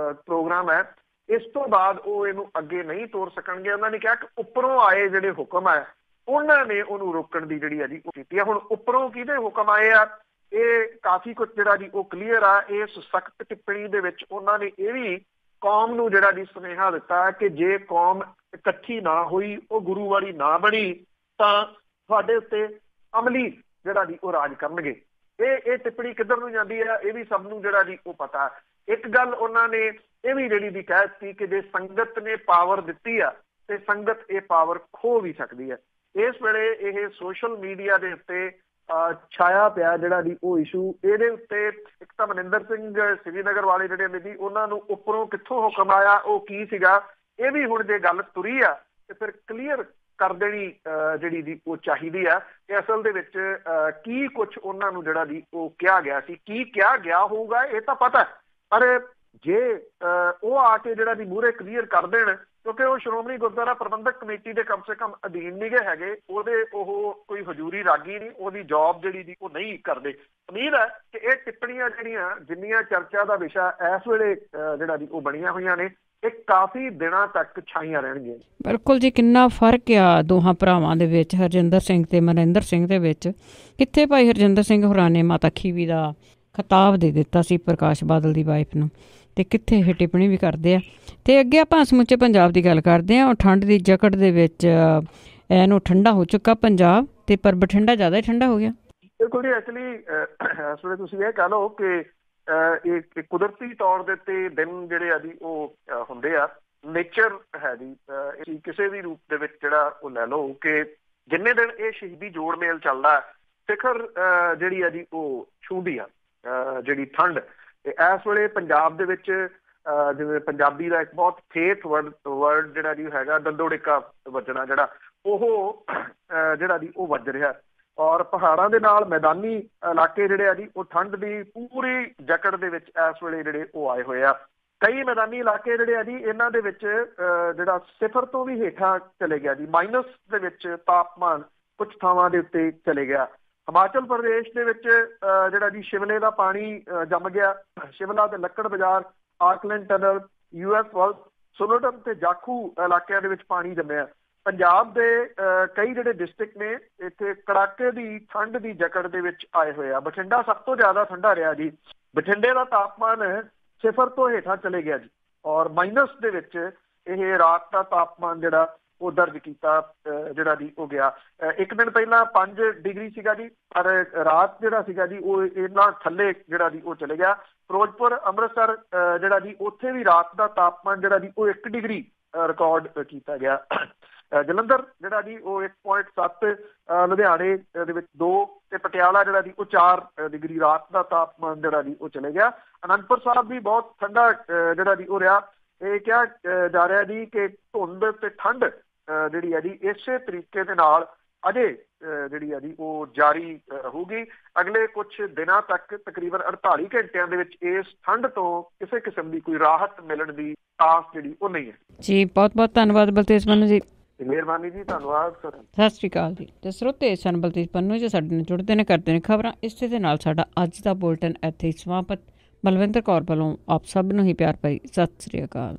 ਪ੍ਰੋਗਰਾਮ ਹੈ, ਇਸ ਤੋਂ ਬਾਅਦ ਉਹ ਇਹਨੂੰ ਅੱਗੇ ਨਹੀਂ ਤੋਰ ਸਕਣਗੇ। ਉਹਨਾਂ ਨੇ ਕਿਹਾ ਕਿ ਉੱਪਰੋਂ ਆਏ ਜਿਹੜੇ ਹੁਕਮ ਹੈ ਉਹਨਾਂ ਨੇ ਉਹਨੂੰ ਰੋਕਣ ਦੀ ਜਿਹੜੀ ਆ ਜੀ ਉਹ ਕੀਤੀ ਹੈ। ਹੁਣ ਉੱਪਰੋਂ ਕਿਹਦੇ ਹੁਕਮ ਆਏ ਆ ਇਹ ਕਾਫੀ ਕੁਝ ਜਿਹੜਾ ਜੀ ਉਹ ਕਲੀਅਰ ਆ। ਇਸ ਸਖਤ ਟਿੱਪਣੀ ਦੇ ਵਿੱਚ ਉਹਨਾਂ ਨੇ ਇਹ ਵੀ ਕੌਮ ਨੂੰ ਜਿਹੜਾ ਜੀ ਸੁਨੇਹਾ ਦਿੱਤਾ ਕਿ ਜੇ ਕੌਮ ਇਕੱਠੀ ਨਾ ਹੋਈ, ਉਹ ਗੁਰੂ ਵਾਲੀ ਨਾ ਬਣੀ, ਤਾਂ ਤੁਹਾਡੇ ਉੱਤੇ ਅਮਲੀ ਜਿਹੜਾ ਜੀ ਉਹ ਰਾਜ ਕਰਨਗੇ। ਇਹ ਟਿੱਪਣੀ ਕਿੱਧਰ ਨੂੰ ਜਾਂਦੀ ਹੈ ਇਹ ਵੀ ਸਭ ਨੂੰ ਜਿਹੜਾ ਜੀ ਉਹ ਪਤਾ। ਇੱਕ ਗੱਲ ਉਹਨਾਂ ਨੇ ਇਹ ਵੀ ਜਿਹੜੀ ਦੀ ਕਹਿ ਦਿੱਤੀ ਕਿ ਜੇ ਸੰਗਤ ਨੇ ਪਾਵਰ ਦਿੱਤੀ ਆ ਤੇ ਸੰਗਤ ਇਹ ਪਾਵਰ ਖੋ ਵੀ ਸਕਦੀ ਹੈ। ਇਸ ਵੇਲੇ ਇਹ ਸੋਸ਼ਲ ਮੀਡੀਆ ਦੇ ਉੱਤੇ ਛਾਇਆ ਪਿਆ ਜਿਹੜਾ ਦੀ ਉਹ ਇਸ਼ੂ, ਇਹਦੇ ਉੱਤੇ ਇੱਕ ਤਾਂ ਮਨਿੰਦਰ ਸਿੰਘ ਸ਼੍ਰੀਨਗਰ ਵਾਲੇ ਜਿਹੜੇ ਨੇ ਜੀ ਉਹਨਾਂ ਨੂੰ ਉੱਪਰੋਂ ਕਿੱਥੋਂ ਹੁਕਮ ਆਇਆ, ਉਹ ਕੀ ਸੀਗਾ, ਇਹ ਵੀ ਹੁਣ ਜੇ ਗੱਲ ਤੁਰੀ ਆ ਤੇ ਫਿਰ ਕਲੀਅਰ ਕਰ ਦੇਣੀ ਜਿਹੜੀ ਦੀ ਉਹ ਚਾਹੀਦੀ ਆ ਕਿ ਅਸਲ ਦੇ ਵਿੱਚ ਕੀ ਕੁਛ ਉਹਨਾਂ ਨੂੰ ਜਿਹੜਾ ਦੀ ਉਹ ਕਿਹਾ ਗਿਆ ਸੀ, ਕੀ ਕਿਹਾ ਗਿਆ ਹੋਊਗਾ ਇਹ ਤਾਂ ਪਤਾ, ਪਰ ਜੇ ਉਹ ਆ ਕੇ ਜਿਹੜਾ ਦੀ ਮੂਹਰੇ ਕਲੀਅਰ ਕਰ ਦੇਣ, ਕਿਉਂਕਿ ਉਹ ਸ਼੍ਰੋਮਣੀ ਗੁਰਦੁਆਰਾ ਪ੍ਰਬੰਧਕ ਕਮੇਟੀ ਦੇ ਕਮ ਸੇ ਕਮ ਅਧੀਨ ਨਹੀਂ ਗੇ ਹੈਗੇ, ਉਹਦੇ ਉਹ ਕੋਈ ਹਜ਼ੂਰੀ ਰਾਗੀ ਨਹੀਂ, ਉਹਦੀ ਜੌਬ ਜਿਹੜੀ ਦੀ ਉਹ ਨਹੀਂ ਕਰਦੇ। ਉਮੀਦ ਹੈ ਕਿ ਇਹ ਟਿੱਪਣੀਆਂ ਜਿਹੜੀਆਂ ਜਿੰਨੀਆਂ ਚਰਚਾ ਦਾ ਵਿਸ਼ਾ ਇਸ ਵੇਲੇ ਜਿਹੜਾ ਦੀ ਉਹ ਬਣੀਆਂ ਹੋਈਆਂ ਨੇ, ਇਹ ਕਾਫੀ ਦਿਨਾਂ ਤੱਕ ਛਾਈਆਂ ਰਹਿਣਗੀਆਂ। ਬਿਲਕੁਲ ਜੀ, ਕਿੰਨਾ ਫਰਕ ਆ ਦੋਹਾਂ ਭਰਾਵਾਂ ਦੇ ਵਿੱਚ, ਹਰਜਿੰਦਰ ਸਿੰਘ ਤੇ ਮਨਿੰਦਰ ਸਿੰਘ ਦੇ ਵਿੱਚ। ਕਿੱਥੇ ਭਾਈ ਹਰਜਿੰਦਰ ਸਿੰਘ ਹੋਰਾਂ ਨੇ ਮਾਤਾ ਖੀਵੀ ਦਾ ਖਿਤਾਬ ਦੇ ਦਿੱਤਾ ਸੀ ਪ੍ਰਕਾਸ਼ ਬਾਦਲ ਦੀ ਵਾਈਫ ਨੂੰ, ਤੇ ਕਿੱਥੇ ਇਹ ਟਿੱਪਣੀ ਵੀ ਕਰਦੇ ਆ। ਤੇ ਅੱਗੇ ਆਪਾਂ ਸਮੁੱਚੇ ਪੰਜਾਬ ਦੀ ਗੱਲ ਕਰਦੇ ਹਾਂ। ਉਹ ਠੰਡ ਦੀ ਜਕੜ ਦੇ ਵਿੱਚ ਇਹਨੂੰ ਠੰਡਾ ਹੋ ਚੁੱਕਾ ਪੰਜਾਬ, ਤੇ ਪਰ ਬਠਿੰਡਾ ਜ਼ਿਆਦਾ ਹੀ ਠੰਡਾ ਹੋ ਗਿਆ। ਬਿਲਕੁਲ ਜੀ, ਐਕਚੁਅਲੀ ਇਸ ਵੇਲੇ ਤੁਸੀਂ ਇਹ ਕਹਿ ਲਓ ਕਿ ਇਹ ਕੁਦਰਤੀ ਤੌਰ ਦੇ ਉੱਤੇ ਦਿਨ ਜਿਹੜੇ ਆ ਜੀ ਉਹ ਹੁੰਦੇ ਆ, ਨੇਚਰ ਹੈ ਜੀ। ਕਿਸੇ ਵੀ ਰੂਪ ਦੇ ਵਿੱਚ ਜਿਹੜਾ ਉਹ ਲੈ ਲਓ ਕਿ ਜਿੰਨੇ ਦਿਨ ਇਹ ਸ਼ਹੀਦੀ ਜੋੜ ਮੇਲ ਚੱਲਦਾ, ਸਿਖਰ ਜਿਹੜੀ ਆ ਜੀ ਉਹ ਛੂਹਦੀ ਆ ਜਿਹੜੀ ਠੰਡ। ਤੇ ਇਸ ਵੇਲੇ ਪੰਜਾਬ ਦੇ ਵਿੱਚ ਜਿਵੇਂ ਪੰਜਾਬੀ ਦਾ ਇੱਕ ਬਹੁਤ ਫੇਥ ਵਰਡ ਜਿਹੜਾ ਜੀ ਹੈਗਾ, ਦੰਦੋੜਿੱਕਾ ਵੱਜਣਾ, ਜਿਹੜਾ ਉਹ ਜਿਹੜਾ ਜੀ ਉਹ ਵੱਜ ਰਿਹਾ। ਔਰ ਪਹਾੜਾਂ ਦੇ ਨਾਲ ਮੈਦਾਨੀ ਇਲਾਕੇ ਜਿਹੜੇ ਆ ਜੀ ਉਹ ਠੰਡ ਦੀ ਪੂਰੀ ਜਕੜ ਦੇ ਵਿੱਚ ਇਸ ਵੇਲੇ ਜਿਹੜੇ ਉਹ ਆਏ ਹੋਏ ਆ। ਕਈ ਮੈਦਾਨੀ ਇਲਾਕੇ ਜਿਹੜੇ ਆ ਜੀ ਇਹਨਾਂ ਦੇ ਵਿੱਚ ਜਿਹੜਾ ਸਿਫਰ ਤੋਂ ਵੀ ਹੇਠਾਂ ਚਲੇ ਗਿਆ ਜੀ, ਮਾਈਨਸ ਦੇ ਵਿੱਚ ਤਾਪਮਾਨ ਕੁਝ ਥਾਵਾਂ ਦੇ ਉੱਤੇ ਚਲੇ ਗਿਆ। ਹਿਮਾਚਲ ਪ੍ਰਦੇਸ਼ ਦੇ ਵਿੱਚ ਜਿਹੜਾ ਜੀ ਸ਼ਿਮਲੇ ਦਾ ਪਾਣੀ ਜੰਮ ਗਿਆ। ਸ਼ਿਮਲਾ ਤੇ ਲੱਕੜ ਬਾਜ਼ਾਰ, ਆਕਲੈਂਡ ਟਨਲ, US ਵੱਲ, ਸੁਨੋਟਨ ਤੇ ਜਾਖੂ ਇਲਾਕਿਆਂ ਦੇ ਵਿੱਚ ਪਾਣੀ ਜੰਮਿਆ। ਪੰਜਾਬ ਦੇ ਕਈ ਜਿਹੜੇ ਡਿਸਟ੍ਰਿਕਟ ਨੇ ਇੱਥੇ ਕੜਾਕੇ ਦੀ ਠੰਡ ਦੀ ਜਕੜ ਦੇ ਵਿੱਚ ਆਏ ਹੋਏ ਆ। ਬਠਿੰਡਾ ਸਭ ਤੋਂ ਜ਼ਿਆਦਾ ਠੰਡਾ ਰਿਹਾ ਜੀ। ਬਠਿੰਡੇ ਦਾ ਤਾਪਮਾਨ ਸਿਫਰ ਤੋਂ ਹੇਠਾਂ ਚਲੇ ਗਿਆ ਜੀ, ਔਰ ਮਾਈਨਸ ਦੇ ਵਿੱਚ ਇਹ ਰਾਤ ਦਾ ਤਾਪਮਾਨ ਜਿਹੜਾ ਉਹ ਦਰਜ ਕੀਤਾ ਜਿਹੜਾ ਜੀ ਉਹ ਗਿਆ। ਇੱਕ ਦਿਨ ਪਹਿਲਾਂ 5 ਡਿਗਰੀ ਸੀਗਾ ਜੀ, ਪਰ ਰਾਤ ਜਿਹੜਾ ਸੀਗਾ ਜੀ ਉਹ ਇਹਨਾਂ ਥੱਲੇ ਜਿਹੜਾ ਜੀ ਉਹ ਚਲੇ ਗਿਆ। ਫਿਰੋਜ਼ਪੁਰ, ਅੰਮ੍ਰਿਤਸਰ ਜਿਹੜਾ ਜੀ ਉੱਥੇ ਵੀ ਰਾਤ ਦਾ ਤਾਪਮਾਨ ਜਿਹੜਾ ਜੀ ਉਹ 1 ਡਿਗਰੀ ਰਿਕਾਰਡ ਕੀਤਾ ਗਿਆ। ਜਲੰਧਰ ਜਿਹੜਾ ਜੀ ਉਹ 1.7, ਲੁਧਿਆਣੇ ਦੇ ਵਿੱਚ 2 ਤੇ ਪਟਿਆਲਾ ਜਿਹੜਾ ਜੀ ਉਹ 4 ਡਿਗਰੀ ਰਾਤ ਦਾ ਤਾਪਮਾਨ ਜਿਹੜਾ ਜੀ ਉਹ ਚਲੇ ਗਿਆ। ਅਨੰਦਪੁਰ ਸਾਹਿਬ ਵੀ ਬਹੁਤ ਠੰਡਾ ਜਿਹੜਾ ਜੀ ਉਹ ਰਿਹਾ। ਇਹ ਕਿਹਾ ਜਾ ਰਿਹਾ ਜੀ ਕਿ ਧੁੰਦ ਤੇ ਠੰਡ ਜਿਹੜੀ ਹੈ ਜੀ ਇਸੇ ਤਰੀਕੇ ਦੇ ਨਾਲ ਅਜੇ ਜਿਹੜੀ ਹੈ ਜੀ ਉਹ ਜਾਰੀ ਰਹੂਗੀ। ਅਗਲੇ ਕੁਝ ਦਿਨਾਂ ਤੱਕ ਤਕਰੀਬਨ 48 ਘੰਟਿਆਂ ਦੇ ਵਿੱਚ ਇਸ ਠੰਡ ਤੋਂ ਕਿਸੇ ਕਿਸਮ ਦੀ ਕੋਈ ਰਾਹਤ ਮਿਲਣ ਦੀ ਆਸ ਜਿਹੜੀ ਉਹ ਨਹੀਂ ਹੈ ਜੀ। ਬਹੁਤ ਬਹੁਤ ਧੰਨਵਾਦ ਬਲਤੇਜ ਪੰਨੂ ਜੀ। ਮਿਹਰਬਾਨੀ ਜੀ, ਧੰਨਵਾਦ ਸਰ। ਸਤਿ ਸ਼੍ਰੀ ਅਕਾਲ ਜੀ। ਤੇ ਸਰੋਤੇ ਸਨ ਬਲਤੇਜ ਪੰਨੂ ਜੀ, ਸਾਡੇ ਨਾਲ ਜੁੜਦੇ ਨੇ, ਕਰਦੇ ਨੇ ਖਬਰਾਂ। ਇਸੇ ਦੇ ਨਾਲ ਸਾਡਾ ਅੱਜ ਦਾ ਬੁਲਟਨ ਇੱਥੇ ਹੀ ਸਮਾਪਤ। ਬਲਵਿੰਦਰ ਕੌਰ ਵੱਲੋਂ ਆਪ ਸਭ ਨੂੰ ਹੀ ਪਿਆਰ ਭਰੀ ਸਤਿ ਸ਼੍ਰੀ ਅਕਾਲ।